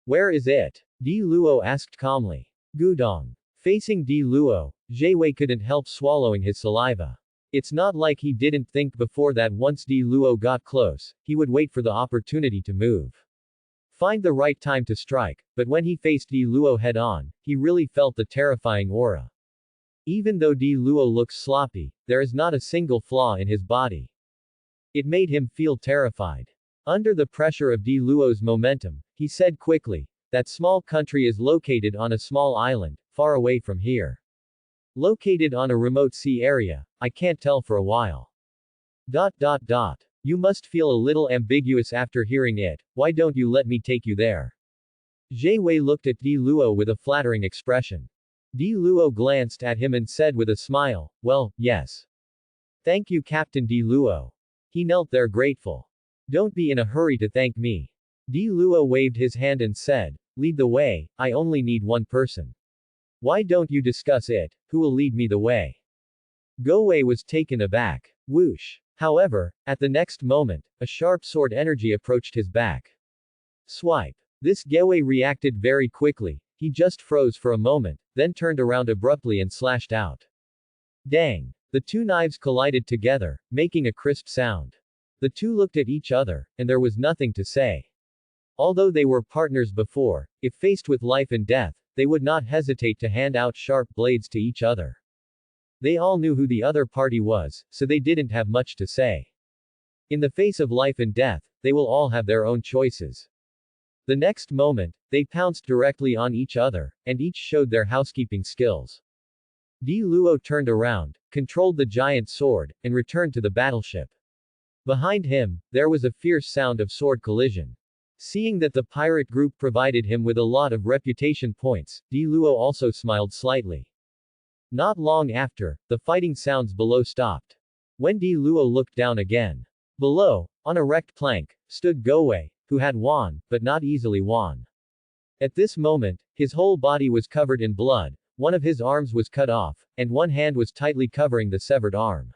[SPEAKER 1] Where is it? Di Luo asked calmly. Gudong. Facing Di Luo, Wei couldn't help swallowing his saliva. It's not like he didn't think before that once Di Luo got close, he would wait for the opportunity to move. Find the right time to strike, but when he faced Di Luo head-on, he really felt the terrifying aura. Even though Di Luo looks sloppy, there is not a single flaw in his body. It made him feel terrified. Under the pressure of Di Luo's momentum, he said quickly, That small country is located on a small island, far away from here. Located on a remote sea area, I can't tell for a while. You must feel a little ambiguous after hearing it, why don't you let me take you there? Jie Wei looked at Di Luo with a flattering expression. Di Luo glanced at him and said with a smile, well, yes. Thank you Captain Di Luo. He knelt there grateful. Don't be in a hurry to thank me. Di Luo waved his hand and said, lead the way, I only need one person. Why don't you discuss it, who will lead me the way? Gowei was taken aback. Whoosh. However, at the next moment, a sharp sword energy approached his back. Swipe. This Gowei reacted very quickly, he just froze for a moment, then turned around abruptly and slashed out. Dang. The two knives collided together, making a crisp sound. The two looked at each other, and there was nothing to say. Although they were partners before, if faced with life and death, they would not hesitate to hand out sharp blades to each other. They all knew who the other party was, so they didn't have much to say. In the face of life and death, they will all have their own choices. The next moment, they pounced directly on each other, and each showed their housekeeping skills. Di Luo turned around, controlled the giant sword, and returned to the battleship. Behind him, there was a fierce sound of sword collision. Seeing that the pirate group provided him with a lot of reputation points, Di Luo also smiled slightly. Not long after, the fighting sounds below stopped. When Di Luo looked down again. Below, on a wrecked plank, stood Gowei, who had won, but not easily won. At this moment, his whole body was covered in blood, one of his arms was cut off, and one hand was tightly covering the severed arm.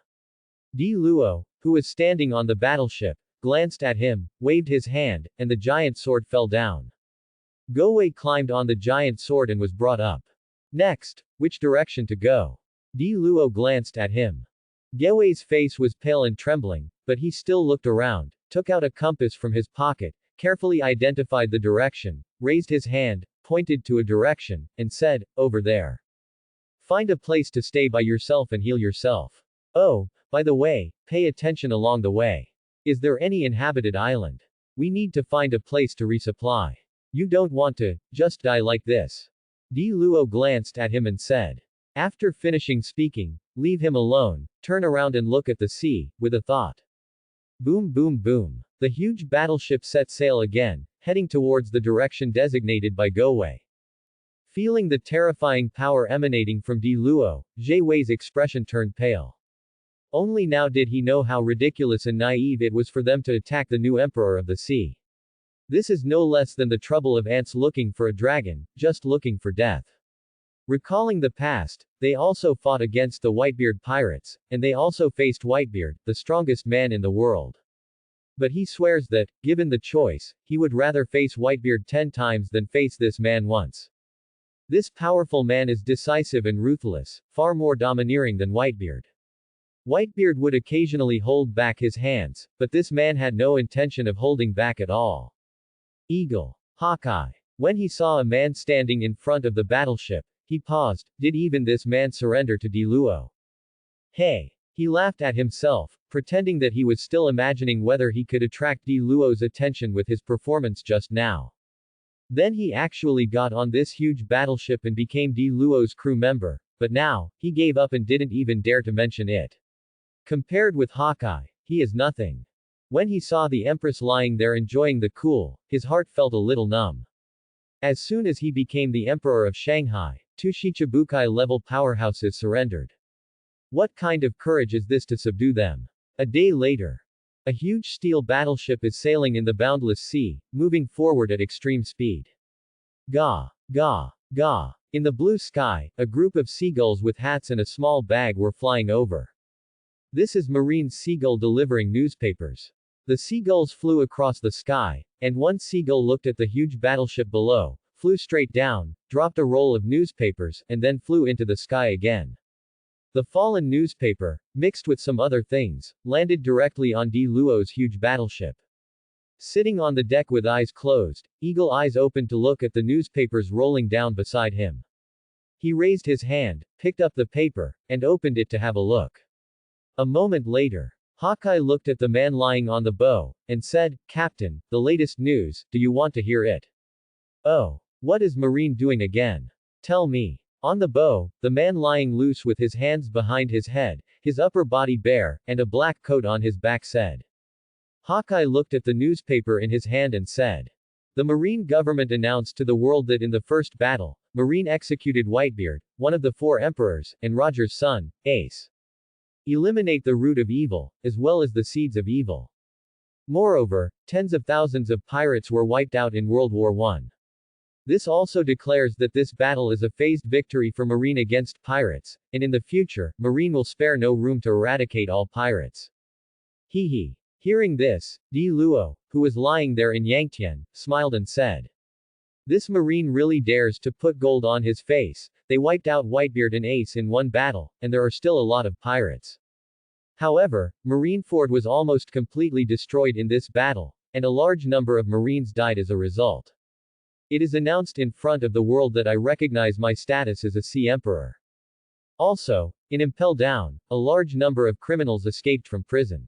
[SPEAKER 1] Di Luo, who was standing on the battleship, glanced at him, waved his hand, and the giant sword fell down. Gowei climbed on the giant sword and was brought up. Next, which direction to go? Di Luo glanced at him. Gowei's face was pale and trembling, but he still looked around, took out a compass from his pocket, carefully identified the direction, raised his hand, pointed to a direction, and said, over there. Find a place to stay by yourself and heal yourself. Oh, by the way, pay attention along the way. Is there any inhabited island? We need to find a place to resupply. You don't want to, just die like this. Di Luo glanced at him and said. After finishing speaking, leave him alone, turn around and look at the sea, with a thought. Boom boom boom. The huge battleship set sail again, heading towards the direction designated by Gowei. Feeling the terrifying power emanating from Di Luo, Jie Wei's expression turned pale. Only now did he know how ridiculous and naive it was for them to attack the new emperor of the sea. This is no less than the trouble of ants looking for a dragon, just looking for death. Recalling the past, they also fought against the Whitebeard pirates, and they also faced Whitebeard, the strongest man in the world. But he swears that, given the choice, he would rather face Whitebeard 10 times than face this man once. This powerful man is decisive and ruthless, far more domineering than Whitebeard. Whitebeard would occasionally hold back his hands, but this man had no intention of holding back at all. Eagle. Hawkeye. When he saw a man standing in front of the battleship, he paused. Did even this man surrender to Di Luo? Hey. He laughed at himself, pretending that he was still imagining whether he could attract Di Luo's attention with his performance just now. Then he actually got on this huge battleship and became Di Luo's crew member, but now, he gave up and didn't even dare to mention it. Compared with Hawkeye, he is nothing. When he saw the Empress lying there enjoying the cool, his heart felt a little numb. As soon as he became the Emperor of Shanghai, 2 Shichibukai-level powerhouses surrendered. What kind of courage is this to subdue them? A day later. A huge steel battleship is sailing in the boundless sea, moving forward at extreme speed. Ga. Ga. Ga. In the blue sky, a group of seagulls with hats and a small bag were flying over. This is marine seagull delivering newspapers. The seagulls flew across the sky, and one seagull looked at the huge battleship below, flew straight down, dropped a roll of newspapers, and then flew into the sky again. The fallen newspaper, mixed with some other things, landed directly on Di Luo's huge battleship. Sitting on the deck with eyes closed, eagle eyes open to look at the newspapers rolling down beside him. He raised his hand, picked up the paper, and opened it to have a look. A moment later, Hawkeye looked at the man lying on the bow, and said, Captain, the latest news, do you want to hear it? Oh. What is Marine doing again? Tell me. On the bow, the man lying loose with his hands behind his head, his upper body bare, and a black coat on his back said. Hawkeye looked at the newspaper in his hand and said. The Marine government announced to the world that in the first battle, Marine executed Whitebeard, one of the 4 emperors, and Roger's son, Ace. Eliminate the root of evil, as well as the seeds of evil. Moreover, tens of thousands of pirates were wiped out in World War I. This also declares that this battle is a phased victory for Marine against pirates, and in the future, Marine will spare no room to eradicate all pirates. Hee hee. Hearing this, Di Luo, who was lying there in Yangtian, smiled and said. This Marine really dares to put gold on his face. They wiped out Whitebeard and Ace in one battle, and there are still a lot of pirates. However, Marineford was almost completely destroyed in this battle, and a large number of Marines died as a result. It is announced in front of the world that I recognize my status as a Sea Emperor. Also, in Impel Down, a large number of criminals escaped from prison.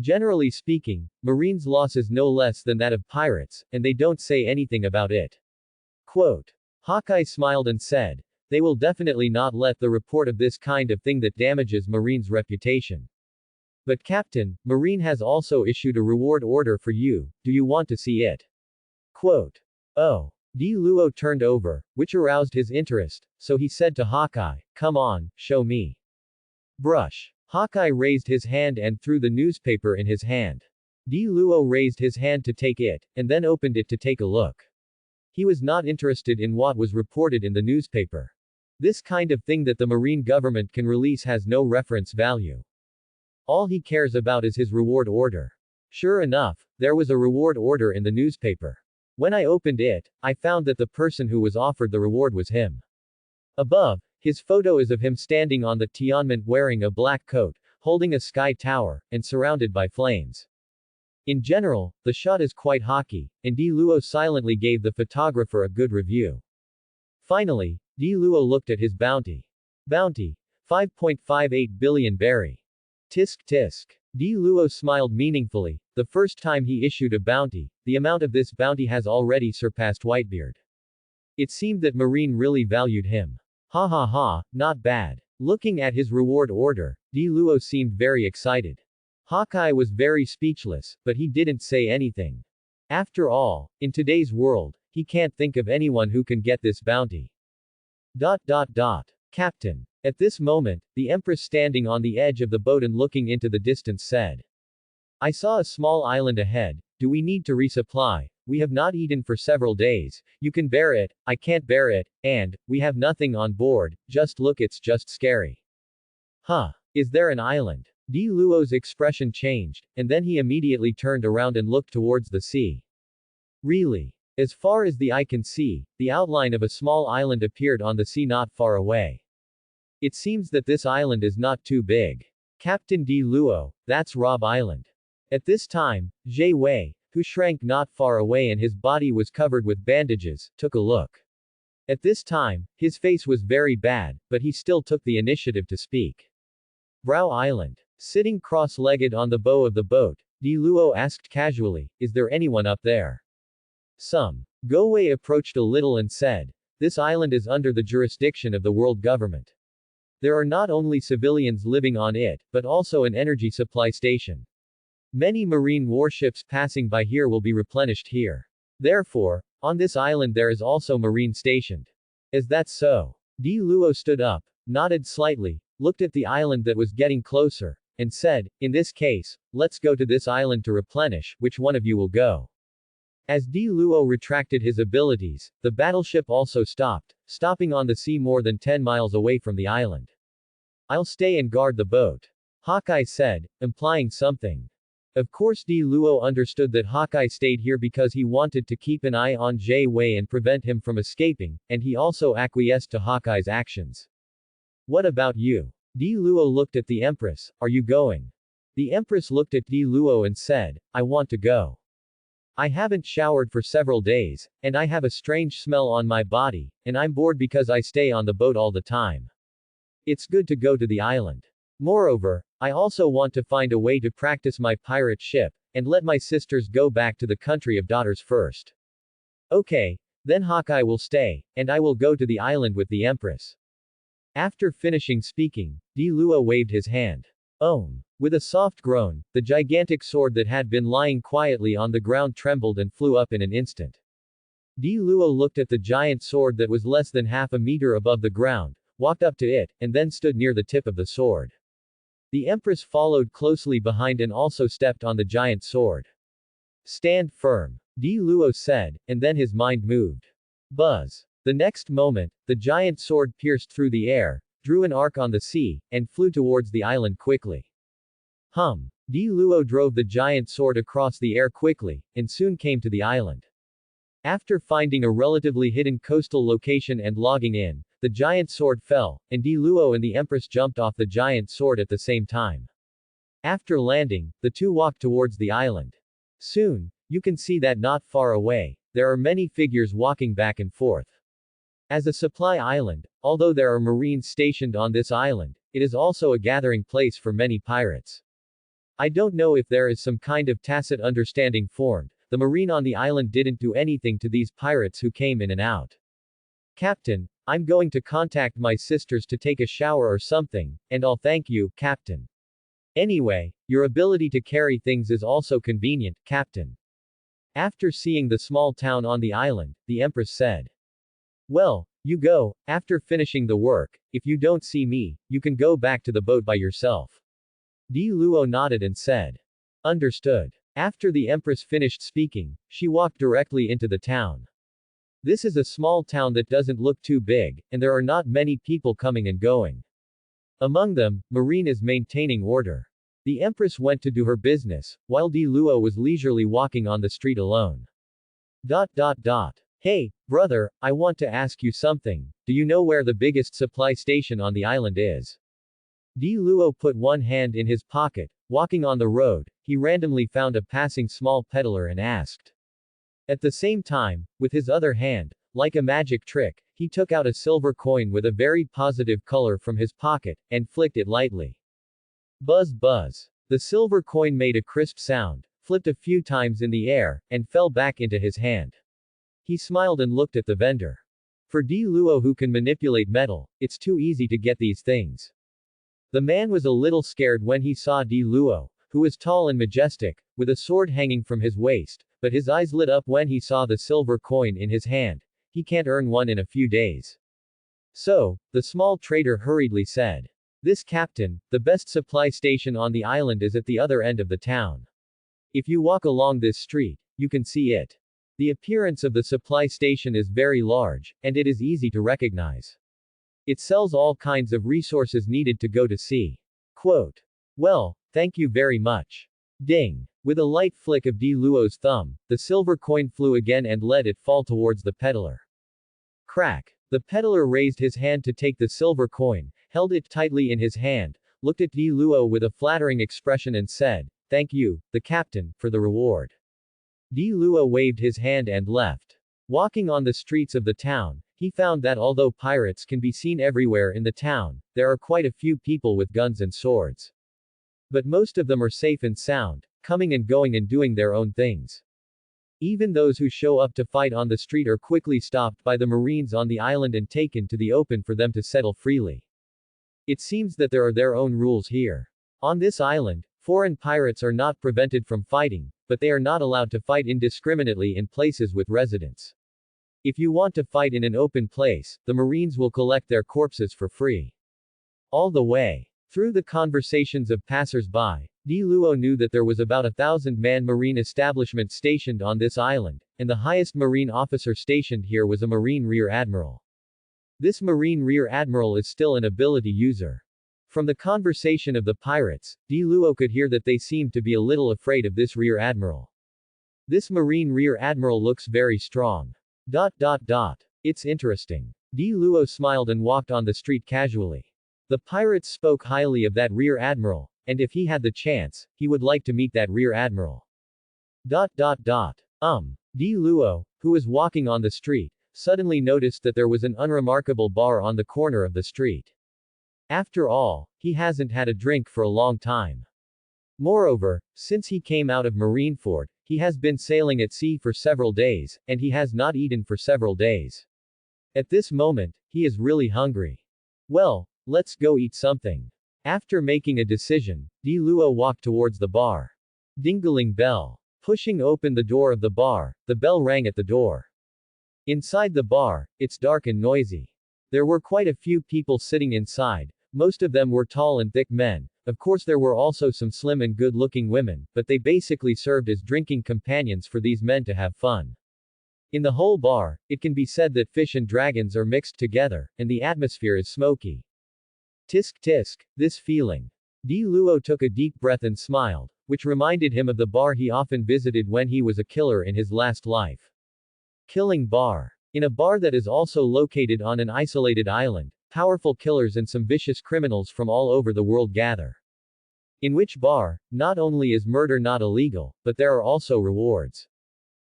[SPEAKER 1] Generally speaking, Marines' loss is no less than that of pirates, and they don't say anything about it. Quote. Hawkeye smiled and said, they will definitely not let the report of this kind of thing that damages Marine's reputation. But Captain, Marine has also issued a reward order for you, do you want to see it? Quote. Oh. Di Luo turned over, which aroused his interest, so he said to Hawkeye, come on, show me. Brush. Hawkeye raised his hand and threw the newspaper in his hand. Di Luo raised his hand to take it, and then opened it to take a look. He was not interested in what was reported in the newspaper. This kind of thing that the Marine government can release has no reference value. All he cares about is his reward order. Sure enough, there was a reward order in the newspaper. When I opened it, I found that the person who was offered the reward was him. Above, his photo is of him standing on the Tiananmen wearing a black coat, holding a sky tower, and surrounded by flames. In general, the shot is quite hockey, and Di Luo silently gave the photographer a good review. Finally, Di Luo looked at his bounty. Bounty. 5.58 billion berry. Tisk tisk. Di Luo smiled meaningfully. The first time he issued a bounty, the amount of this bounty has already surpassed Whitebeard. It seemed that Marine really valued him. Ha ha ha, not bad. Looking at his reward order, Di Luo seemed very excited. Hawkeye was very speechless, but he didn't say anything. After all, in today's world, he can't think of anyone who can get this bounty. Captain. At this moment, the Empress standing on the edge of the boat and looking into the distance said. I saw a small island ahead, do we need to resupply? We have not eaten for several days, you can bear it, I can't bear it, and, we have nothing on board, just look it's just scary. Huh. Is there an island? Di Luo's expression changed, and then he immediately turned around and looked towards the sea. Really? As far as the eye can see, the outline of a small island appeared on the sea not far away. It seems that this island is not too big. Captain Di Luo, that's Rob Island. At this time, Jie Wei, who shrank not far away and his body was covered with bandages, took a look. At this time, his face was very bad, but he still took the initiative to speak. Brow Island. Sitting cross-legged on the bow of the boat, Di Luo asked casually, is there anyone up there? Some. Gowei approached a little and said, this island is under the jurisdiction of the world government. There are not only civilians living on it, but also an energy supply station. Many marine warships passing by here will be replenished here. Therefore, on this island there is also marine stationed. Is that so? Di Luo stood up, nodded slightly, looked at the island that was getting closer, and said, in this case, let's go to this island to replenish, which one of you will go? As Di Luo retracted his abilities, the battleship also stopped, stopping on the sea more than 10 miles away from the island. I'll stay and guard the boat. Hawkeye said, implying something. Of course Di Luo understood that Hawkeye stayed here because he wanted to keep an eye on Jie Wei and prevent him from escaping, and he also acquiesced to Hawkeye's actions. What about you? Di Luo looked at the Empress, are you going? The Empress looked at Di Luo and said, I want to go. I haven't showered for several days, and I have a strange smell on my body, and I'm bored because I stay on the boat all the time. It's good to go to the island. Moreover, I also want to find a way to practice my pirate ship, and let my sisters go back to the country of daughters first. Okay, Then Hawkeye will stay, and I will go to the island with the Empress. After finishing speaking, Di Luo waved his hand. With a soft groan, the gigantic sword that had been lying quietly on the ground trembled and flew up in an instant. Di Luo looked at the giant sword that was less than half a meter above the ground, walked up to it, and then stood near the tip of the sword. The Empress followed closely behind and also stepped on the giant sword. Stand firm, Di Luo said, and then his mind moved. Buzz. The next moment, the giant sword pierced through the air, drew an arc on the sea, and flew towards the island quickly. Di Luo drove the giant sword across the air quickly, and soon came to the island. After finding a relatively hidden coastal location and logging in, the giant sword fell, and Di Luo and the Empress jumped off the giant sword at the same time. After landing, the two walked towards the island. Soon, you can see that not far away, there are many figures walking back and forth. As a supply island, although there are marines stationed on this island, it is also a gathering place for many pirates. I don't know if there is some kind of tacit understanding formed. The marine on the island didn't do anything to these pirates who came in and out. Captain, I'm going to contact my sisters to take a shower or something, and I'll thank you, Captain. Anyway, your ability to carry things is also convenient, Captain. After seeing the small town on the island, the Empress said. Well, you go, after finishing the work, if you don't see me, you can go back to the boat by yourself. Di Luo nodded and said. Understood. After the Empress finished speaking, she walked directly into the town. This is a small town that doesn't look too big, and there are not many people coming and going. Among them, Marine is maintaining order. The Empress went to do her business, while Di Luo was leisurely walking on the street alone. Hey, brother, I want to ask you something. Do you know where the biggest supply station on the island is? Di Luo put one hand in his pocket. Walking on the road, he randomly found a passing small peddler and asked. At the same time, with his other hand, like a magic trick, he took out a silver coin with a very positive color from his pocket, and flicked it lightly. Buzz buzz. The silver coin made a crisp sound, flipped a few times in the air, and fell back into his hand. He smiled and looked at the vendor. For Di Luo, who can manipulate metal, it's too easy to get these things. The man was a little scared when he saw Di Luo, who was tall and majestic, with a sword hanging from his waist, but his eyes lit up when he saw the silver coin in his hand. He can't earn one in a few days. So, the small trader hurriedly said. This captain, the best supply station on the island is at the other end of the town. If you walk along this street, you can see it. The appearance of the supply station is very large, and it is easy to recognize. It sells all kinds of resources needed to go to sea. Quote. Well, thank you very much. Ding. With a light flick of Di Luo's thumb, the silver coin flew again and let it fall towards the peddler. Crack. The peddler raised his hand to take the silver coin, held it tightly in his hand, looked at Di Luo with a flattering expression and said, Thank you, the captain, for the reward. Di Luo waved his hand and left. Walking on the streets of the town, he found that although pirates can be seen everywhere in the town, there are quite a few people with guns and swords. But most of them are safe and sound, coming and going and doing their own things. Even those who show up to fight on the street are quickly stopped by the Marines on the island and taken to the open for them to settle freely. It seems that there are their own rules here. On this island, foreign pirates are not prevented from fighting, but they are not allowed to fight indiscriminately in places with residents. If you want to fight in an open place, the Marines will collect their corpses for free. All the way. Through the conversations of passers-by, Di Luo knew that there was about 1,000-man Marine establishment stationed on this island, and the highest Marine officer stationed here was a Marine Rear Admiral. This Marine Rear Admiral is still an ability user. From the conversation of the pirates, Di Luo could hear that they seemed to be a little afraid of this Rear Admiral. This Marine Rear Admiral looks very strong. It's interesting. Di Luo smiled and walked on the street casually. The pirates spoke highly of that Rear Admiral, and if he had the chance, he would like to meet that Rear Admiral. Di Luo, who was walking on the street, suddenly noticed that there was an unremarkable bar on the corner of the street. After all, he hasn't had a drink for a long time. Moreover, since he came out of Marineford, he He has been sailing at sea for several days, and he has not eaten for several days. At this moment, he is really hungry. Well, let's go eat something. After making a decision, Di Luo walked towards the bar. Dingling bell. Pushing open the door of the bar, the bell rang at the door. Inside the bar, it's dark and noisy. There were quite a few people sitting inside. Most of them were tall and thick men. Of course there were also some slim and good-looking women, but they basically served as drinking companions for these men to have fun. In the whole bar, it can be said that fish and dragons are mixed together, and the atmosphere is smoky. Tisk tisk, this feeling. Di Luo took a deep breath and smiled, which reminded him of the bar he often visited when he was a killer in his last life. Killing bar. In a bar that is also located on an isolated island, powerful killers and some vicious criminals from all over the world gather. In which bar, not only is murder not illegal, but there are also rewards.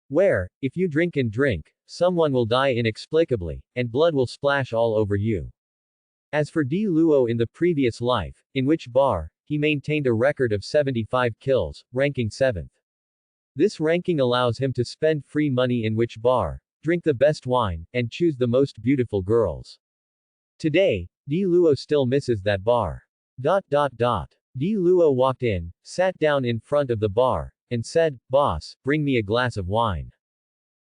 [SPEAKER 1] Where, if you drink and drink, someone will die inexplicably, and blood will splash all over you. As for Di Luo in the previous life, in which bar, he maintained a record of 75 kills, ranking 7th. This ranking allows him to spend free money in which bar, drink the best wine, and choose the most beautiful girls. Today, Di Luo still misses that bar. Di Luo walked in, sat down in front of the bar, and said, "Boss, bring me a glass of wine."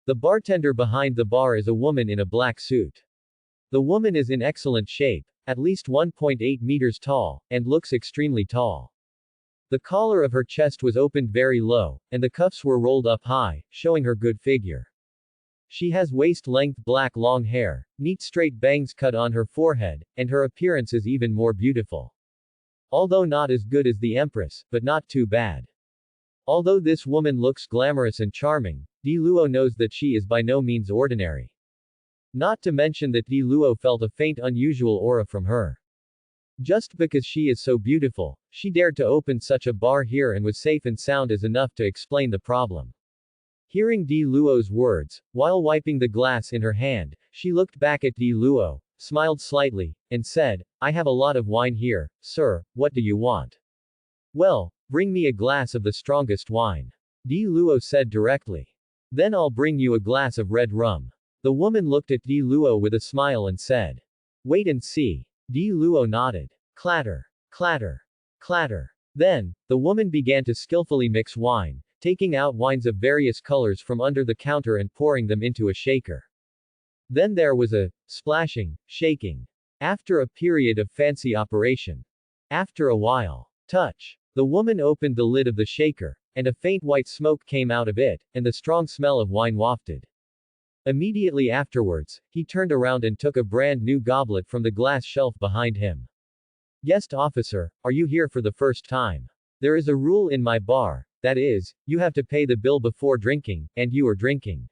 [SPEAKER 1] The bartender behind the bar is a woman in a black suit. The woman is in excellent shape, at least 1.8 meters tall, and looks extremely tall. The collar of her chest was opened very low, and the cuffs were rolled up high, showing her good figure. She has waist-length black long hair, neat straight bangs cut on her forehead, and her appearance is even more beautiful. Although not as good as the Empress, but not too bad. Although this woman looks glamorous and charming, Di Luo knows that she is by no means ordinary. Not to mention that Di Luo felt a faint unusual aura from her. Just because she is so beautiful, she dared to open such a bar here and was safe and sound is enough to explain the problem. Hearing Di Luo's words, while wiping the glass in her hand, she looked back at Di Luo, smiled slightly, and said, "I have a lot of wine here, sir, what do you want?" "Well, bring me a glass of the strongest wine," Di Luo said directly. "Then I'll bring you a glass of red rum." The woman looked at Di Luo with a smile and said, "Wait and see." Di Luo nodded. Clatter. Clatter. Clatter. Then, the woman began to skillfully mix wine, taking out wines of various colors from under the counter and pouring them into a shaker. Then there was a splashing, shaking. After a period of fancy operation. After a while. Touch. The woman opened the lid of the shaker, and a faint white smoke came out of it, and the strong smell of wine wafted. Immediately afterwards, he turned around and took a brand new goblet from the glass shelf behind him. "Guest officer, are you here for the first time? There is a rule in my bar, that is, you have to pay the bill before drinking, and you are drinking."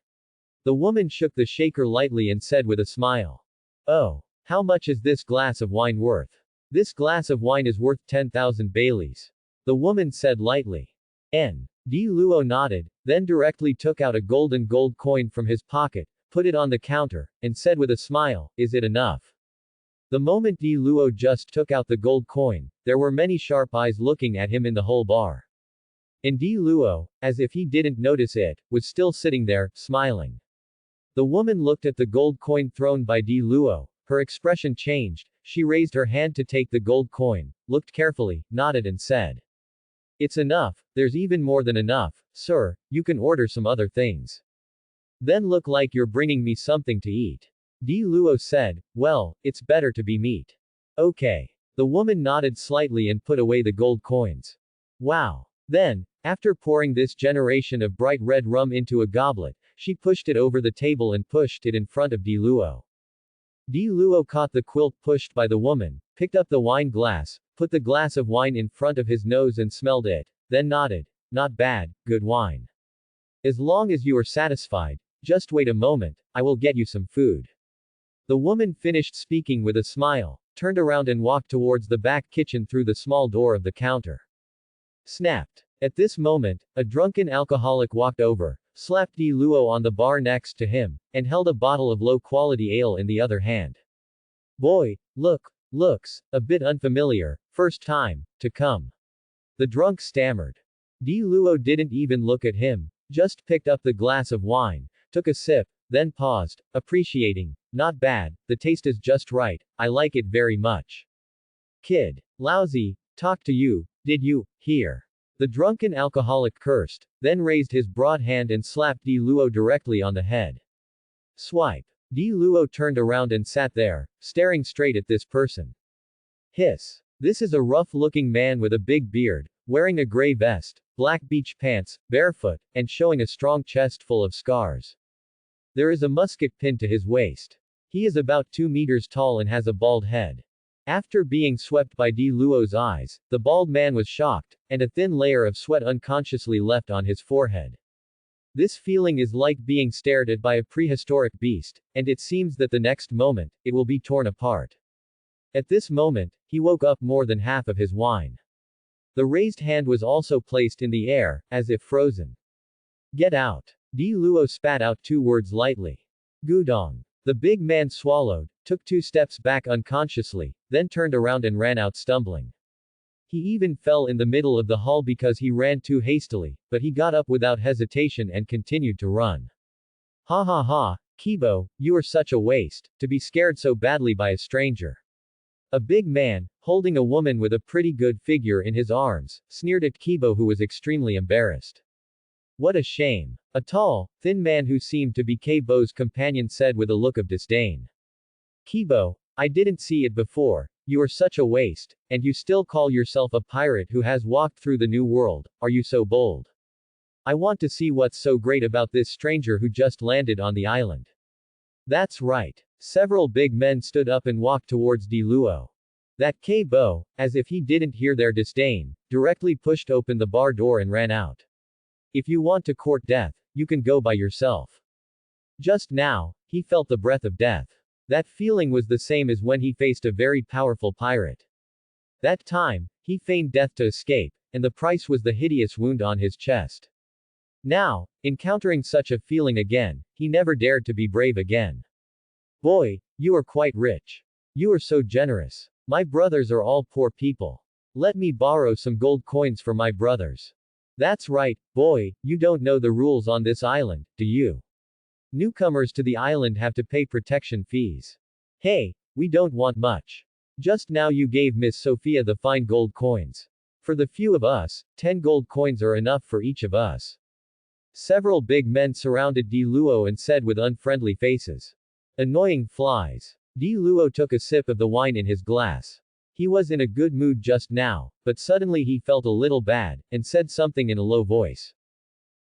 [SPEAKER 1] The woman shook the shaker lightly and said with a smile. "Oh, how much is this glass of wine worth?" "This glass of wine is worth 10,000 baileys." The woman said lightly. Di Luo nodded, then directly took out a golden gold coin from his pocket, put it on the counter, and said with a smile, "Is it enough?" The moment Di Luo just took out the gold coin, there were many sharp eyes looking at him in the whole bar. And Di Luo, as if he didn't notice it, was still sitting there, smiling. The woman looked at the gold coin thrown by Di Luo, her expression changed, she raised her hand to take the gold coin, looked carefully, nodded and said, "It's enough, there's even more than enough, sir, you can order some other things." "Then look like you're bringing me something to eat." Di Luo said, "Well, it's better to be meat." "Okay." The woman nodded slightly and put away the gold coins. "Wow." Then, after pouring this generation of bright red rum into a goblet, she pushed it over the table and pushed it in front of Di Luo. Di Luo caught the quilt pushed by the woman, picked up the wine glass, put the glass of wine in front of his nose and smelled it, then nodded. "Not bad, good wine. As long as you are satisfied, just wait a moment, I will get you some food." The woman finished speaking with a smile, turned around and walked towards the back kitchen through the small door of the counter. Snapped. At this moment, a drunken alcoholic walked over, slapped Di Luo on the bar next to him, and held a bottle of low-quality ale in the other hand. "Boy, looks a bit unfamiliar, first time to come." The drunk stammered. Di Luo didn't even look at him, Just picked up the glass of wine, took a sip, then paused, appreciating. Not bad, the taste is just right, I like it very much. Kid. Lousy, talk to you, did you, hear? The drunken alcoholic cursed, then raised his broad hand and slapped Di Luo directly on the head. Swipe. Di Luo turned around and sat there, staring straight at this person. Hiss. This is a rough-looking man with a big beard, wearing a gray vest, black beach pants, barefoot, and showing a strong chest full of scars. There is a musket pinned to his waist. He is about 2 meters tall and has a bald head. After being swept by Di Luo's eyes, the bald man was shocked, and a thin layer of sweat unconsciously left on his forehead. This feeling is like being stared at by a prehistoric beast, and it seems that the next moment, it will be torn apart. At this moment, he woke up more than half of his wine. The raised hand was also placed in the air, as if frozen. Get out. Di Luo spat out 2 words lightly. Gudong. The big man swallowed, took 2 steps back unconsciously, then turned around and ran out stumbling. He even fell in the middle of the hall because he ran too hastily, but he got up without hesitation and continued to run. Ha ha ha, Kibo, you are such a waste, to be scared so badly by a stranger. A big man, holding a woman with a pretty good figure in his arms, sneered at Kibo, who was extremely embarrassed. What a shame. A tall, thin man who seemed to be Kibo's companion said with a look of disdain. Kibo, I didn't see it before, you are such a waste, and you still call yourself a pirate who has walked through the new world, are you so bold? I want to see what's so great about this stranger who just landed on the island. That's right. Several big men stood up and walked towards Di Luo. That Kibo, as if he didn't hear their disdain, directly pushed open the bar door and ran out. If you want to court death, you can go by yourself. Just now, he felt the breath of death. That feeling was the same as when he faced a very powerful pirate. That time, he feigned death to escape, and the price was the hideous wound on his chest. Now, encountering such a feeling again, he never dared to be brave again. Boy, you are quite rich. You are so generous. My brothers are all poor people. Let me borrow some gold coins for my brothers. That's right, boy, you don't know the rules on this island, do you? Newcomers to the island have to pay protection fees. Hey, we don't want much. Just now you gave Miss Sophia the fine gold coins. For the few of us, 10 gold coins are enough for each of us. Several big men surrounded Di Luo and said with unfriendly faces. Annoying flies. Di Luo took a sip of the wine in his glass. He was in a good mood just now, but suddenly he felt a little bad, and said something in a low voice.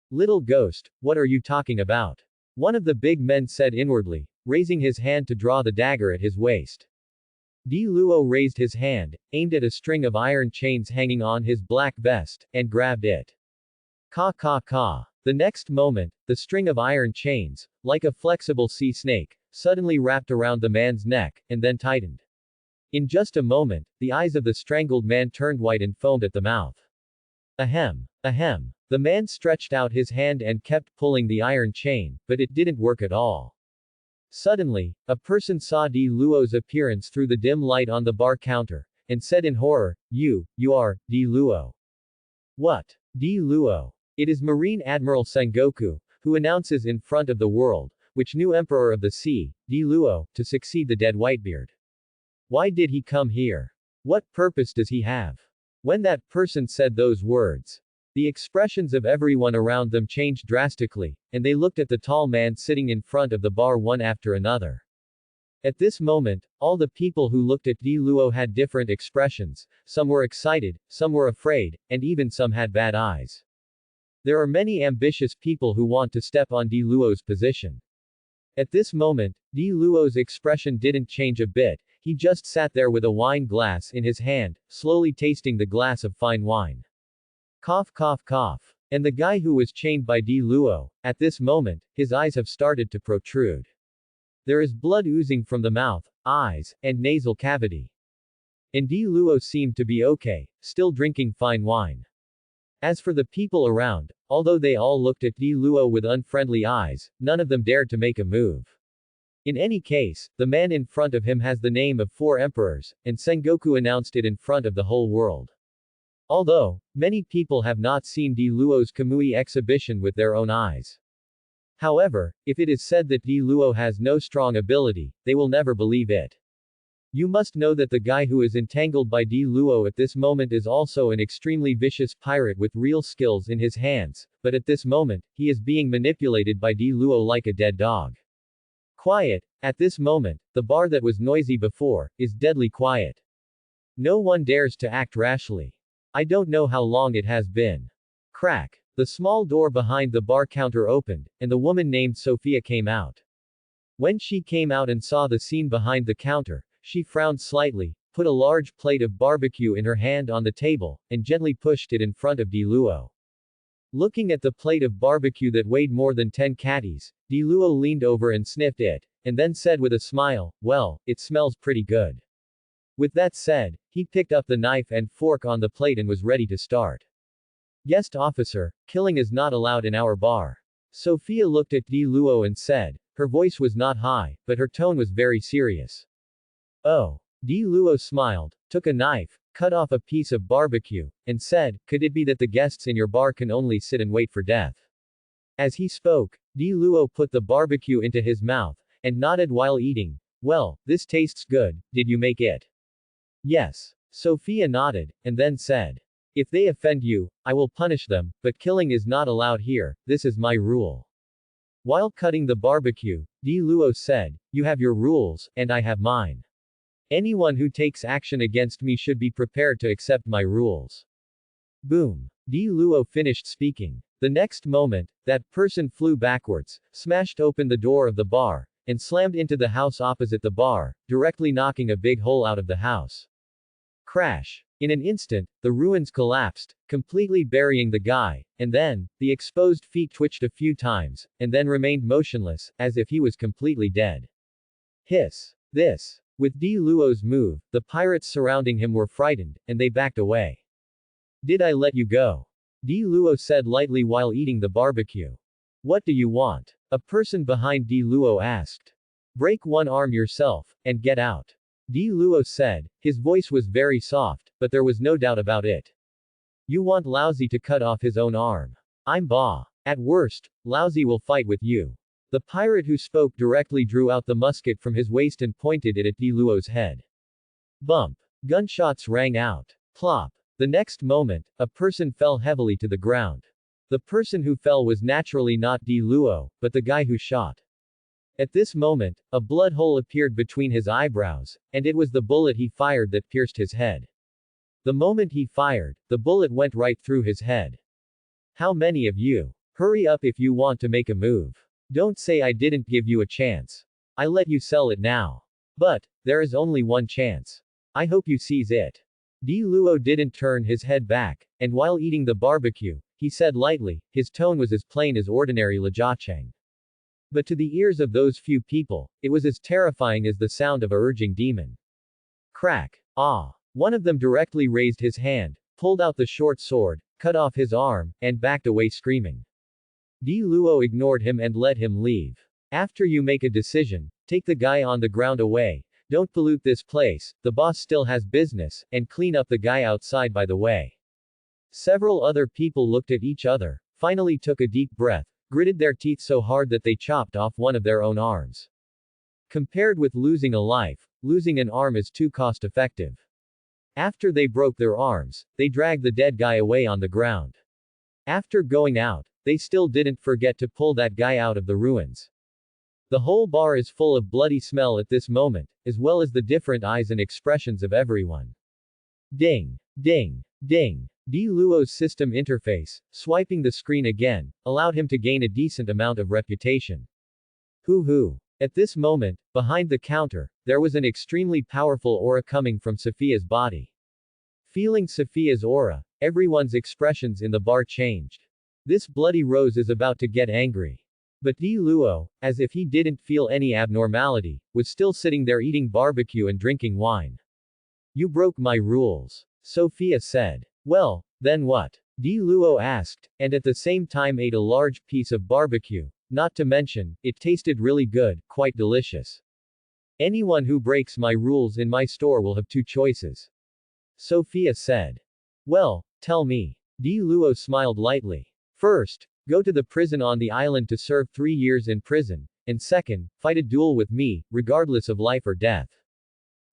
[SPEAKER 1] Little ghost, what are you talking about? One of the big men said inwardly, raising his hand to draw the dagger at his waist. Di Luo raised his hand, aimed at a string of iron chains hanging on his black vest, and grabbed it. Ka ka ka. The next moment, the string of iron chains, like a flexible sea snake, suddenly wrapped around the man's neck, and then tightened. In just a moment, the eyes of the strangled man turned white and foamed at the mouth. Ahem. Ahem. The man stretched out his hand and kept pulling the iron chain, but it didn't work at all. Suddenly, a person saw Di Luo's appearance through the dim light on the bar counter, and said in horror, You are, Di Luo. What? Di Luo. It is Marine Admiral Sengoku, who announces in front of the world, which new emperor of the sea, Di Luo, to succeed the dead Whitebeard. Why did he come here? What purpose does he have? When that person said those words, the expressions of everyone around them changed drastically, and they looked at the tall man sitting in front of the bar one after another. At this moment, all the people who looked at Di Luo had different expressions, some were excited, some were afraid, and even some had bad eyes. There are many ambitious people who want to step on Di Luo's position. At this moment, Di Luo's expression didn't change a bit, he just sat there with a wine glass in his hand, slowly tasting the glass of fine wine. Cough cough cough. And the guy who was chained by Di Luo, at this moment, his eyes have started to protrude. There is blood oozing from the mouth, eyes, and nasal cavity. And Di Luo seemed to be okay, still drinking fine wine. As for the people around, although they all looked at Di Luo with unfriendly eyes, none of them dared to make a move. In any case, the man in front of him has the name of 4 emperors, and Sengoku announced it in front of the whole world. Although, many people have not seen Di Luo's Kamui exhibition with their own eyes. However, if it is said that Di Luo has no strong ability, they will never believe it. You must know that the guy who is entangled by Di Luo at this moment is also an extremely vicious pirate with real skills in his hands, but at this moment, he is being manipulated by Di Luo like a dead dog. Quiet. At this moment, the bar that was noisy before, is deadly quiet. No one dares to act rashly. I don't know how long it has been. Crack. The small door behind the bar counter opened, and the woman named Sophia came out. When she came out and saw the scene behind the counter, she frowned slightly, put a large plate of barbecue in her hand on the table, and gently pushed it in front of Di Luo. Looking at the plate of barbecue that weighed more than 10 catties, Di Luo leaned over and sniffed it, and then said with a smile, "Well, it smells pretty good." With that said, he picked up the knife and fork on the plate and was ready to start. "Guest officer, killing is not allowed in our bar." Sophia looked at Di Luo and said. Her voice was not high, but her tone was very serious. "Oh." Di Luo smiled, took a knife, cut off a piece of barbecue, and said, "Could it be that the guests in your bar can only sit and wait for death?" As he spoke, Di Luo put the barbecue into his mouth, and nodded while eating. "Well, this tastes good, did you make it?" "Yes." Sophia nodded, and then said. "If they offend you, I will punish them, but killing is not allowed here, this is my rule." While cutting the barbecue, Di Luo said, "You have your rules, and I have mine. Anyone who takes action against me should be prepared to accept my rules." Boom. Di Luo finished speaking. The next moment, that person flew backwards, smashed open the door of the bar, and slammed into the house opposite the bar, directly knocking a big hole out of the house. Crash. In an instant, the ruins collapsed, completely burying the guy, and then, the exposed feet twitched a few times, and then remained motionless, as if he was completely dead. Hiss. This. With Di Luo's move, the pirates surrounding him were frightened, and they backed away. "Did I let you go?" Di Luo said lightly while eating the barbecue. "What do you want?" A person behind Di Luo asked. "Break one arm yourself, and get out." Di Luo said. His voice was very soft, but there was no doubt about it. "You want Laozi to cut off his own arm. I'm Ba. At worst, Laozi will fight with you." The pirate who spoke directly drew out the musket from his waist and pointed it at Di Luo's head. Bump. Gunshots rang out. Plop. The next moment, a person fell heavily to the ground. The person who fell was naturally not Di Luo, but the guy who shot. At this moment, a blood hole appeared between his eyebrows, and it was the bullet he fired that pierced his head. The moment he fired, the bullet went right through his head. "How many of you? Hurry up if you want to make a move. Don't say I didn't give you a chance. I let you sell it now. But, there is only one chance. I hope you seize it." Di Luo didn't turn his head back, and while eating the barbecue, he said lightly, his tone was as plain as ordinary Lajacheng. But to the ears of those few people, it was as terrifying as the sound of a urging demon. Crack. Ah. One of them directly raised his hand, pulled out the short sword, cut off his arm, and backed away screaming. Di Luo ignored him and let him leave. "After you make a decision, take the guy on the ground away. Don't pollute this place, the boss still has business, and clean up the guy outside by the way." Several other people looked at each other, finally took a deep breath, gritted their teeth so hard that they chopped off one of their own arms. Compared with losing a life, losing an arm is too cost-effective. After they broke their arms, they dragged the dead guy away on the ground. After going out, they still didn't forget to pull that guy out of the ruins. The whole bar is full of bloody smell at this moment, as well as the different eyes and expressions of everyone. Ding! Ding! Ding! Di Luo's system interface, swiping the screen again, allowed him to gain a decent amount of reputation. Hoo-hoo! At this moment, behind the counter, there was an extremely powerful aura coming from Sophia's body. Feeling Sophia's aura, everyone's expressions in the bar changed. This bloody rose is about to get angry. But Di Luo, as if he didn't feel any abnormality, was still sitting there eating barbecue and drinking wine. "You broke my rules," Sophia said. "Well, then what?" Di Luo asked, and at the same time ate a large piece of barbecue. Not to mention, it tasted really good, quite delicious. "Anyone who breaks my rules in my store will have two choices," Sophia said. "Well, Tell me. Di Luo smiled lightly. First, go to the prison on the island to serve 3 years in prison, and second, fight a duel with me, regardless of life or death.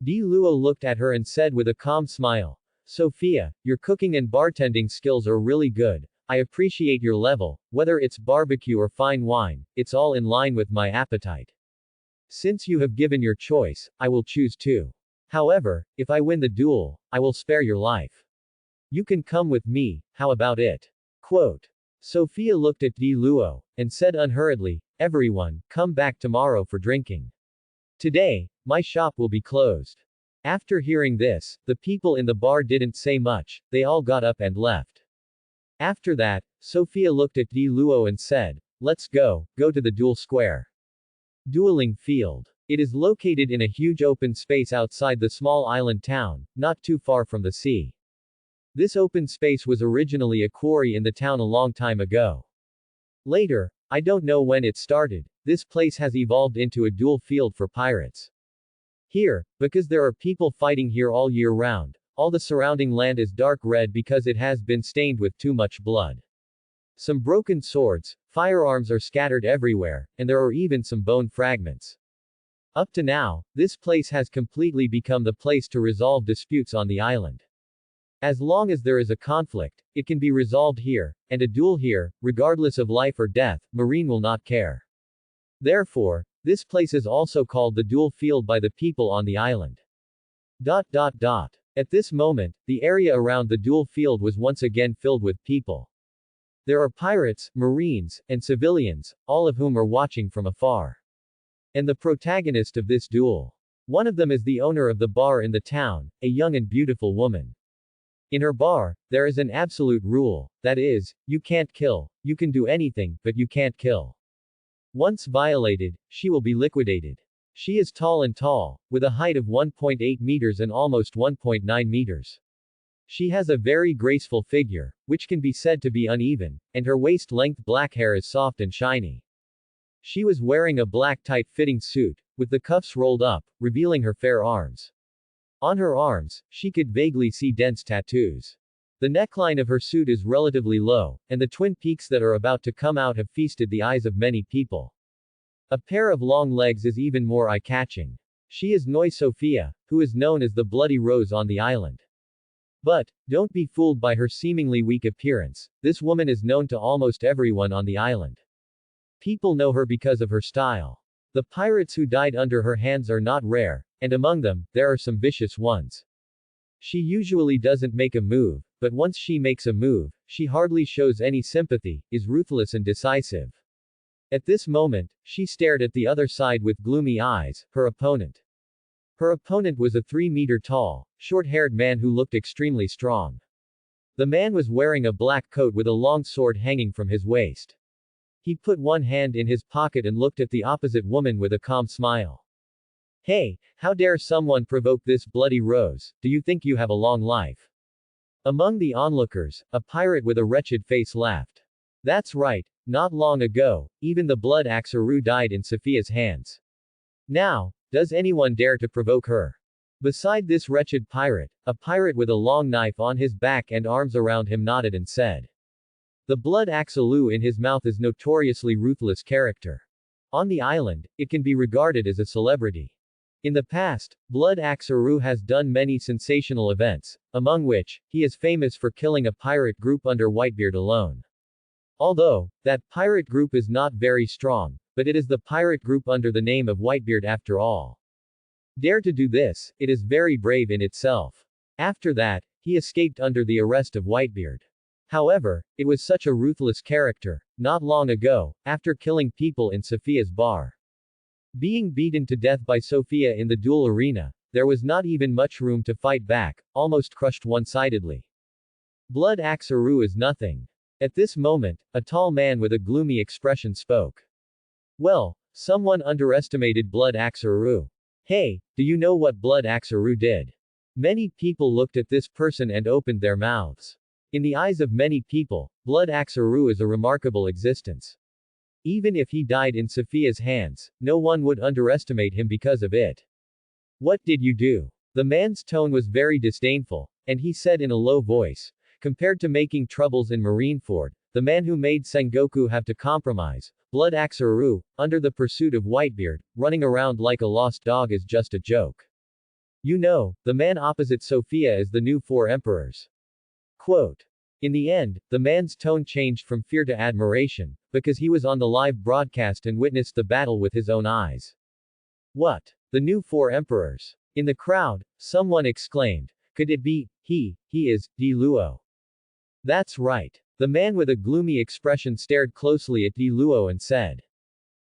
[SPEAKER 1] Di Luo looked at her and said with a calm smile, Sophia, your cooking and bartending skills are really good. I appreciate your level, whether it's barbecue or fine wine, it's all in line with my appetite. Since you have given your choice, I will choose too. However, if I win the duel, I will spare your life. You can come with me, how about it? Quote. Sophia looked at Di Luo, and said unhurriedly, everyone, come back tomorrow for drinking. Today, my shop will be closed. After hearing this, the people in the bar didn't say much, they all got up and left. After that, Sophia looked at Di Luo and said, let's go to the duel square. Dueling field. It is located in a huge open space outside the small island town, not too far from the sea. This open space was originally a quarry in the town a long time ago. Later, I don't know when it started, this place has evolved into a duel field for pirates. Here, because there are people fighting here all year round, all the surrounding land is dark red because it has been stained with too much blood. Some broken swords, firearms are scattered everywhere, and there are even some bone fragments. Up to now, this place has completely become the place to resolve disputes on the island. As long as there is a conflict, it can be resolved here, and a duel here, regardless of life or death, Marine will not care. Therefore, this place is also called the duel field by the people on the island. At this moment, the area around the duel field was once again filled with people. There are pirates, marines, and civilians, all of whom are watching from afar. And the protagonist of this duel. One of them is the owner of the bar in the town, a young and beautiful woman. In her bar, there is an absolute rule, that is, you can't kill, you can do anything, but you can't kill. Once violated, she will be liquidated. She is tall, with a height of 1.8 meters and almost 1.9 meters. She has a very graceful figure, which can be said to be uneven, and her waist-length black hair is soft and shiny. She was wearing a black tight-fitting suit, with the cuffs rolled up, revealing her fair arms. On her arms, she could vaguely see dense tattoos. The neckline of her suit is relatively low, and the twin peaks that are about to come out have feasted the eyes of many people. A pair of long legs is even more eye-catching. She is Noi Sophia, who is known as the Bloody Rose on the island. But, don't be fooled by her seemingly weak appearance, this woman is known to almost everyone on the island. People know her because of her style. The pirates who died under her hands are not rare, and among them, there are some vicious ones. She usually doesn't make a move, but once she makes a move, she hardly shows any sympathy, is ruthless and decisive. At this moment, she stared at the other side with gloomy eyes, her opponent. Her opponent was a 3-meter tall, short-haired man who looked extremely strong. The man was wearing a black coat with a long sword hanging from his waist. He put one hand in his pocket and looked at the opposite woman with a calm smile. Hey, how dare someone provoke this Bloody Rose, do you think you have a long life? Among the onlookers, a pirate with a wretched face laughed. That's right, not long ago, even the Blood Axaru died in Sophia's hands. Now, does anyone dare to provoke her? Beside this wretched pirate, a pirate with a long knife on his back and arms around him nodded and said. The Blood Axalu in his mouth is notoriously ruthless character. On the island, it can be regarded as a celebrity. In the past, Blood Axaru has done many sensational events, among which, he is famous for killing a pirate group under Whitebeard alone. Although, that pirate group is not very strong, but it is the pirate group under the name of Whitebeard after all. Dare to do this, it is very brave in itself. After that, he escaped under the arrest of Whitebeard. However, it was such a ruthless character, not long ago, after killing people in Sophia's bar. Being beaten to death by Sophia in the duel arena, there was not even much room to fight back, almost crushed one-sidedly. Blood Axaru is nothing. At this moment, a tall man with a gloomy expression spoke. Well, someone underestimated Blood Axaru. Hey, do you know what Blood Axaru did? Many people looked at this person and opened their mouths. In the eyes of many people, Blood Axaru is a remarkable existence. Even if he died in Sophia's hands, no one would underestimate him because of it. What did you do? The man's tone was very disdainful, and he said in a low voice, Compared to making troubles in Marineford, the man who made Sengoku have to compromise, Blood Axe Aru, under the pursuit of Whitebeard, running around like a lost dog is just a joke. You know, the man opposite Sophia is the new four emperors. Quote. In the end, the man's tone changed from fear to admiration, because he was on the live broadcast and witnessed the battle with his own eyes. What? The new four emperors? In the crowd, someone exclaimed, could it be, he is, Di Luo. That's right. The man with a gloomy expression stared closely at Di Luo and said.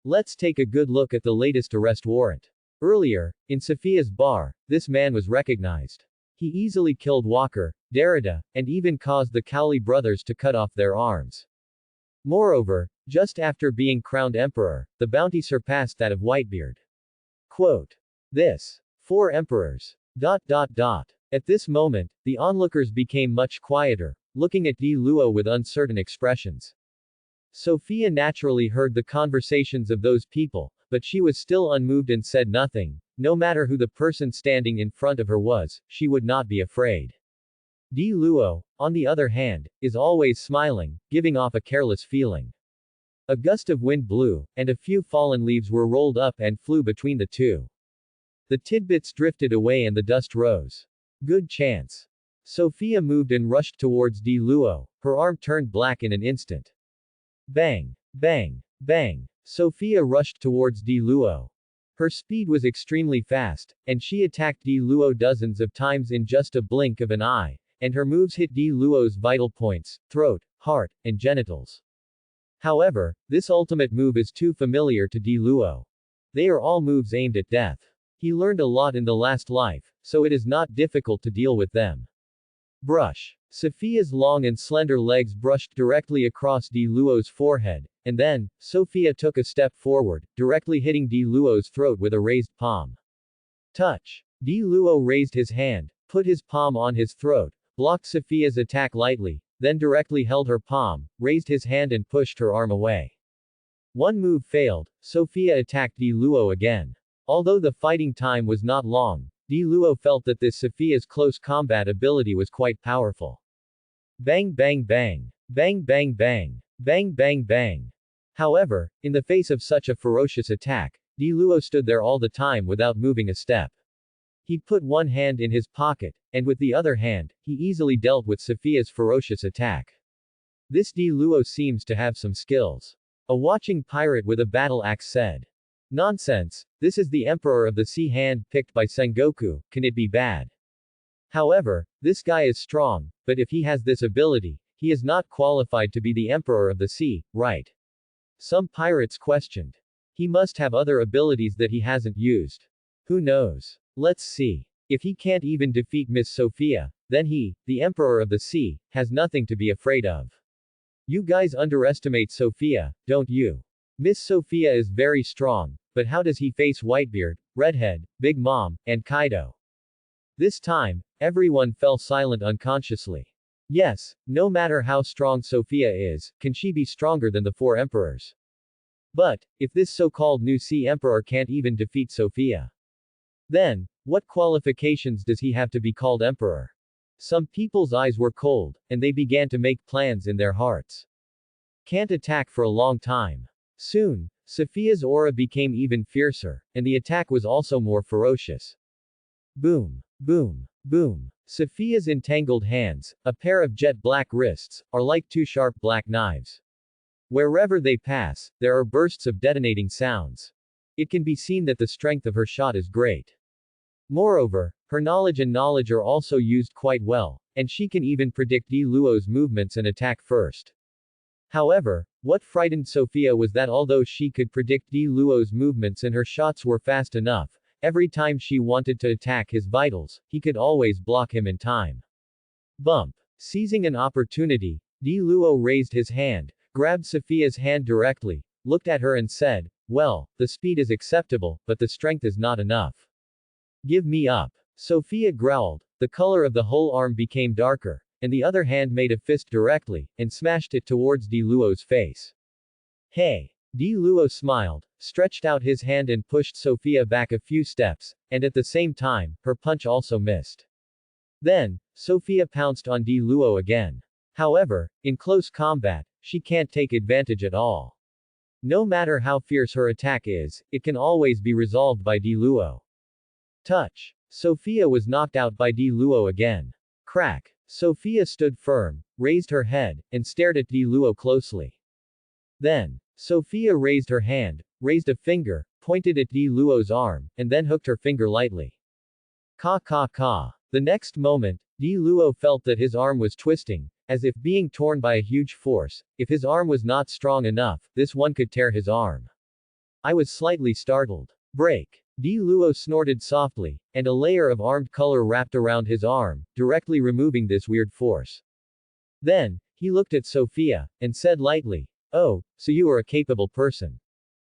[SPEAKER 1] Let's take a good look at the latest arrest warrant. Earlier, in Sophia's bar, this man was recognized. He easily killed Walker, Derrida, and even caused the Cowley brothers to cut off their arms. Moreover, just after being crowned emperor, the bounty surpassed that of Whitebeard. Quote. This. Four emperors. At this moment, the onlookers became much quieter, looking at Di Luo with uncertain expressions. Sophia naturally heard the conversations of those people, but she was still unmoved and said nothing. No matter who the person standing in front of her was, she would not be afraid. Di Luo, on the other hand, is always smiling, giving off a careless feeling. A gust of wind blew, and a few fallen leaves were rolled up and flew between the two. The tidbits drifted away and the dust rose. Good chance. Sophia moved and rushed towards Di Luo, her arm turned black in an instant. Bang! Bang! Bang! Sophia rushed towards Di Luo. Her speed was extremely fast, and she attacked Di Luo dozens of times in just a blink of an eye, and her moves hit Di Luo's vital points, throat, heart, and genitals. However, this ultimate move is too familiar to Di Luo. They are all moves aimed at death. He learned a lot in the last life, so it is not difficult to deal with them. Brush. Sophia's long and slender legs brushed directly across Di Luo's forehead, and then, Sophia took a step forward, directly hitting Di Luo's throat with a raised palm. Touch. Di Luo raised his hand, put his palm on his throat, blocked Sophia's attack lightly, then directly held her palm, raised his hand and pushed her arm away. One move failed, Sophia attacked Di Luo again. Although the fighting time was not long, Di Luo felt that this Sophia's close combat ability was quite powerful. Bang bang bang. Bang bang bang. Bang bang bang. However, in the face of such a ferocious attack, Di Luo stood there all the time without moving a step. He put one hand in his pocket, and with the other hand, he easily dealt with Sophia's ferocious attack. This Di Luo seems to have some skills. A watching pirate with a battle axe said. Nonsense, this is the Emperor of the Sea hand-picked by Sengoku, can it be bad? However, this guy is strong, but if he has this ability, he is not qualified to be the Emperor of the Sea, right? Some pirates questioned. He must have other abilities that he hasn't used. Who knows? Let's see. If he can't even defeat Miss Sophia, then he, the Emperor of the Sea, has nothing to be afraid of. You guys underestimate Sophia, don't you? Miss Sophia is very strong, but how does he face Whitebeard, Redhead, Big Mom, and Kaido? This time, everyone fell silent unconsciously. Yes, no matter how strong Sophia is, can she be stronger than the four emperors? But, if this so-called new Sea Emperor can't even defeat Sophia, then, what qualifications does he have to be called emperor? Some people's eyes were cold, and they began to make plans in their hearts. Can't attack for a long time. Soon, Sophia's aura became even fiercer, and the attack was also more ferocious. Boom, boom, boom. Sophia's entangled hands, a pair of jet black wrists, are like two sharp black knives. Wherever they pass, there are bursts of detonating sounds. It can be seen that the strength of her shot is great. Moreover, her knowledge are also used quite well, and she can even predict Di Luo's movements and attack first. However, what frightened Sophia was that although she could predict Di Luo's movements and her shots were fast enough, every time she wanted to attack his vitals, he could always block him in time. Bump. Seizing an opportunity, Di Luo raised his hand, grabbed Sophia's hand directly, looked at her and said, well, the speed is acceptable, but the strength is not enough. Give me up. Sophia growled, the color of the whole arm became darker, and the other hand made a fist directly, and smashed it towards Di Luo's face. Hey! Di Luo smiled, stretched out his hand and pushed Sophia back a few steps, and at the same time, her punch also missed. Then, Sophia pounced on Di Luo again. However, in close combat, she can't take advantage at all. No matter how fierce her attack is, it can always be resolved by Di Luo. Touch. Sophia was knocked out by Di Luo again. Crack. Sophia stood firm, raised her head, and stared at Di Luo closely. Then, Sophia raised her hand, raised a finger, pointed at Di Luo's arm, and then hooked her finger lightly. Ka ka ka. The next moment, Di Luo felt that his arm was twisting, as if being torn by a huge force. If his arm was not strong enough, this one could tear his arm. I was slightly startled. Break. Di Luo snorted softly, and a layer of armed color wrapped around his arm, directly removing this weird force. Then, he looked at Sophia, and said lightly, "Oh, so you are a capable person.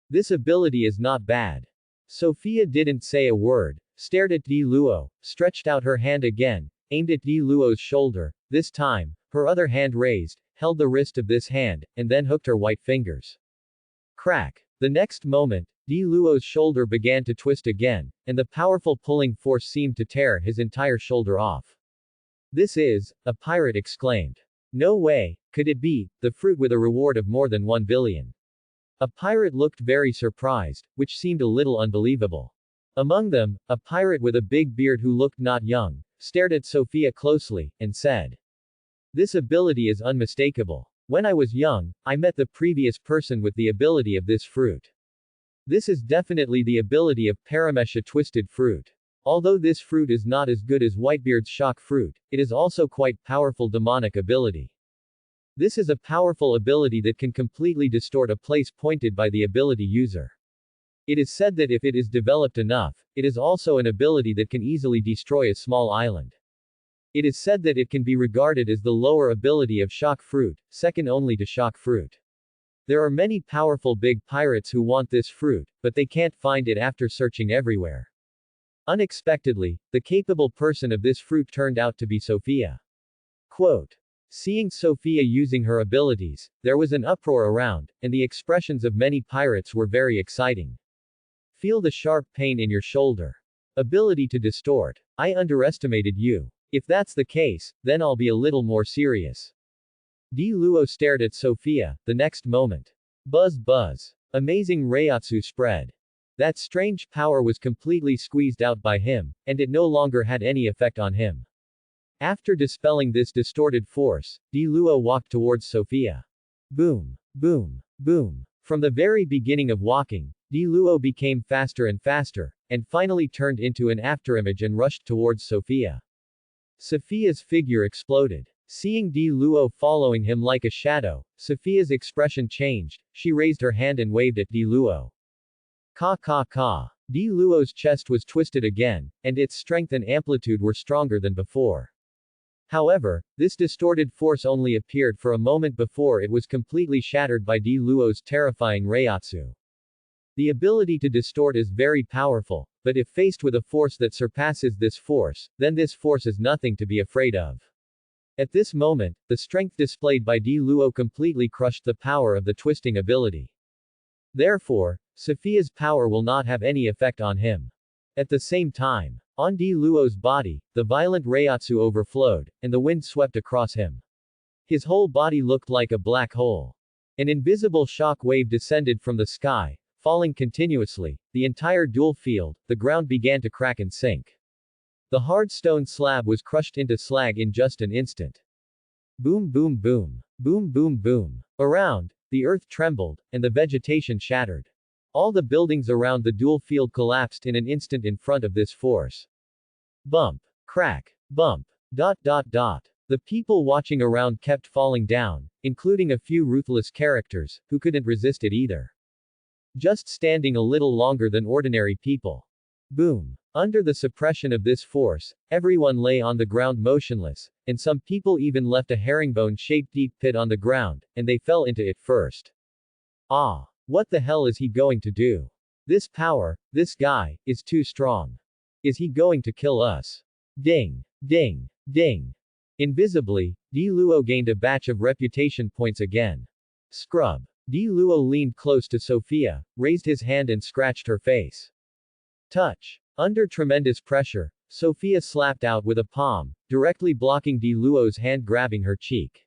[SPEAKER 1] This ability is not bad." Sophia didn't say a word, stared at Di Luo, stretched out her hand again, aimed at Di Luo's shoulder. This time, her other hand raised, held the wrist of this hand, and then hooked her white fingers. Crack. The next moment, Di Luo's shoulder began to twist again, and the powerful pulling force seemed to tear his entire shoulder off. "This is," a pirate exclaimed. "No way, could it be, the fruit with a reward of more than 1 billion. A pirate looked very surprised, which seemed a little unbelievable. Among them, a pirate with a big beard who looked not young, stared at Sophia closely, and said, "This ability is unmistakable. When I was young, I met the previous person with the ability of this fruit. This is definitely the ability of Paramesha Twisted Fruit. Although this fruit is not as good as Whitebeard's Shock Fruit, it is also quite powerful demonic ability. This is a powerful ability that can completely distort a place pointed by the ability user. It is said that if it is developed enough, it is also an ability that can easily destroy a small island. It is said that it can be regarded as the lower ability of Shock Fruit, second only to Shock Fruit. There are many powerful big pirates who want this fruit, but they can't find it after searching everywhere. Unexpectedly, the capable person of this fruit turned out to be Sophia." Quote. Seeing Sophia using her abilities, there was an uproar around, and the expressions of many pirates were very exciting. "Feel the sharp pain in your shoulder. Ability to distort. I underestimated you. If that's the case, then I'll be a little more serious." Di Luo stared at Sophia. The next moment. Buzz buzz. Amazing Reiatsu spread. That strange power was completely squeezed out by him, and it no longer had any effect on him. After dispelling this distorted force, Di Luo walked towards Sophia. Boom. Boom. Boom. From the very beginning of walking, Di Luo became faster and faster, and finally turned into an afterimage and rushed towards Sophia. Sophia's figure exploded. Seeing Di Luo following him like a shadow, Sophia's expression changed. She raised her hand and waved at Di Luo. Ka ka ka. Di Luo's chest was twisted again, and its strength and amplitude were stronger than before. However, this distorted force only appeared for a moment before it was completely shattered by Di Luo's terrifying Reiatsu. The ability to distort is very powerful, but if faced with a force that surpasses this force, then this force is nothing to be afraid of. At this moment, the strength displayed by Di Luo completely crushed the power of the twisting ability. Therefore, Sophia's power will not have any effect on him. At the same time, on Di Luo's body, the violent Reiatsu overflowed, and the wind swept across him. His whole body looked like a black hole. An invisible shock wave descended from the sky, falling continuously. The entire dual field, the ground began to crack and sink. The hard stone slab was crushed into slag in just an instant. Boom boom boom. Boom boom boom. Around, the earth trembled, and the vegetation shattered. All the buildings around the dual field collapsed in an instant in front of this force. Bump. Crack. Bump. Dot dot dot. The people watching around kept falling down, including a few ruthless characters, who couldn't resist it either. Just standing a little longer than ordinary people. Boom. Under the suppression of this force, everyone lay on the ground motionless, and some people even left a herringbone-shaped deep pit on the ground, and they fell into it first. Ah. What the hell is he going to do? This power, this guy, is too strong. Is he going to kill us? Ding. Ding. Ding. Invisibly, Di Luo gained a batch of reputation points again. Scrub. Di Luo leaned close to Sophia, raised his hand and scratched her face. Touch. Under tremendous pressure, Sophia slapped out with a palm, directly blocking Di Luo's hand grabbing her cheek.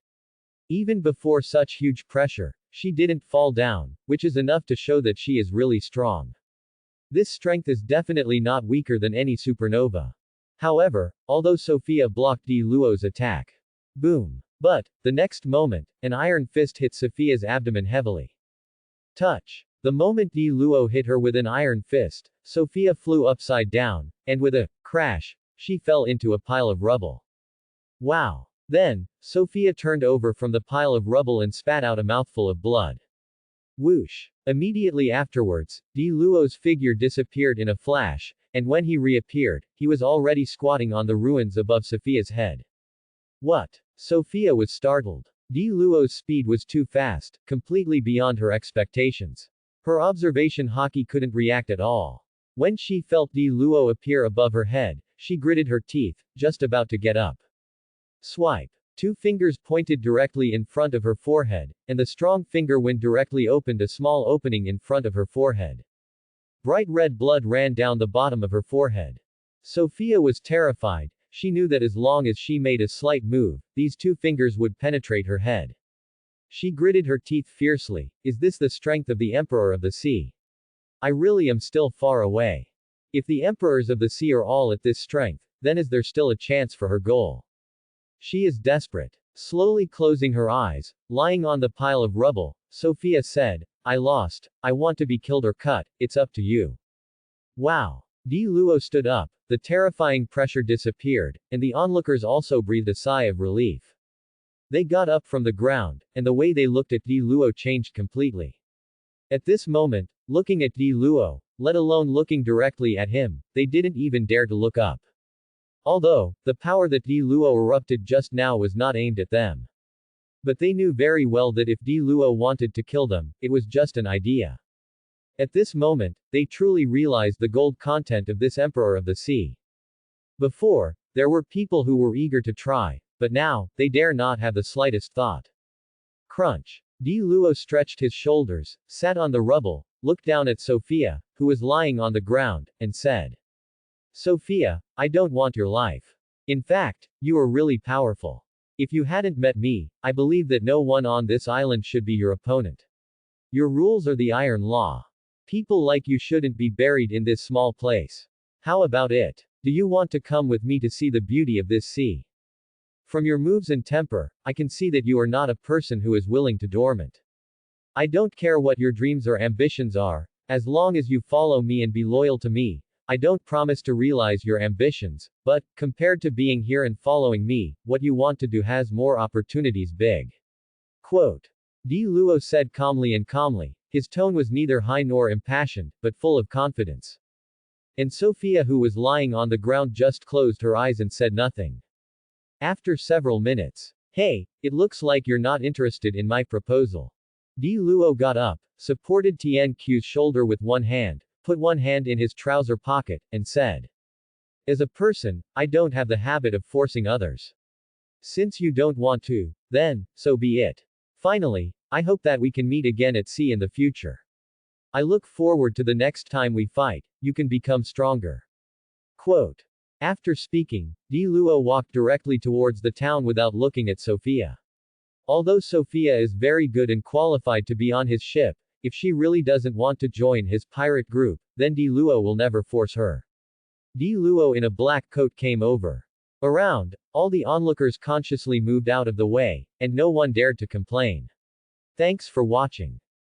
[SPEAKER 1] Even before such huge pressure, she didn't fall down, which is enough to show that she is really strong. This strength is definitely not weaker than any supernova. However, although Sophia blocked Di Luo's attack. Boom. But, the next moment, an iron fist hit Sophia's abdomen heavily. Touch. The moment Di Luo hit her with an iron fist, Sophia flew upside down, and with a crash, she fell into a pile of rubble. Wow. Then, Sophia turned over from the pile of rubble and spat out a mouthful of blood. Whoosh. Immediately afterwards, Di Luo's figure disappeared in a flash, and when he reappeared, he was already squatting on the ruins above Sophia's head. What? Sophia was startled. Di Luo's speed was too fast, completely beyond her expectations. Her observation Haki couldn't react at all. When she felt Di Luo appear above her head, she gritted her teeth, just about to get up. Swipe. 2 fingers pointed directly in front of her forehead, and the strong finger went directly opened a small opening in front of her forehead. Bright red blood ran down the bottom of her forehead. Sophia was terrified. She knew that as long as she made a slight move, these 2 fingers would penetrate her head. She gritted her teeth fiercely. Is this the strength of the Emperor of the Sea? I really am still far away. If the Emperors of the Sea are all at this strength, then is there still a chance for her goal? She is desperate. Slowly closing her eyes, lying on the pile of rubble, Sophia said, I lost. I want to be killed or cut, it's up to you. Wow. Di Luo stood up, the terrifying pressure disappeared, and the onlookers also breathed a sigh of relief. They got up from the ground, and the way they looked at Di Luo changed completely. At this moment, looking at Di Luo, let alone looking directly at him, they didn't even dare to look up. Although, the power that Di Luo erupted just now was not aimed at them. But they knew very well that if Di Luo wanted to kill them, it was just an idea. At this moment, they truly realized the gold content of this Emperor of the Sea. Before, there were people who were eager to try, but now, they dare not have the slightest thought. Crunch. Di Luo stretched his shoulders, sat on the rubble, looked down at Sophia, who was lying on the ground, and said, Sophia, I don't want your life. In fact, you are really powerful. If you hadn't met me, I believe that no one on this island should be your opponent. Your rules are the iron law. People like you shouldn't be buried in this small place. How about it? Do you want to come with me to see the beauty of this sea? From your moves and temper, I can see that you are not a person who is willing to dormant. I don't care what your dreams or ambitions are, as long as you follow me and be loyal to me. I don't promise to realize your ambitions, but, compared to being here and following me, what you want to do has more opportunities. Big. Quote. Di Luo said calmly. His tone was neither high nor impassioned, but full of confidence. And Sophia, who was lying on the ground, just closed her eyes and said nothing. After several minutes. Hey, it looks like you're not interested in my proposal. Di Luo got up, supported Tian Q's shoulder with one hand, put one hand in his trouser pocket, and said, as a person, I don't have the habit of forcing others. Since you don't want to, then, so be it. Finally, I hope that we can meet again at sea in the future. I look forward to the next time we fight, you can become stronger. Quote. After speaking, Di Luo walked directly towards the town without looking at Sophia. Although Sophia is very good and qualified to be on his ship, if she really doesn't want to join his pirate group, then Di Luo will never force her. Di Luo in a black coat came over. Around, all the onlookers consciously moved out of the way, and no one dared to complain. Thanks for watching.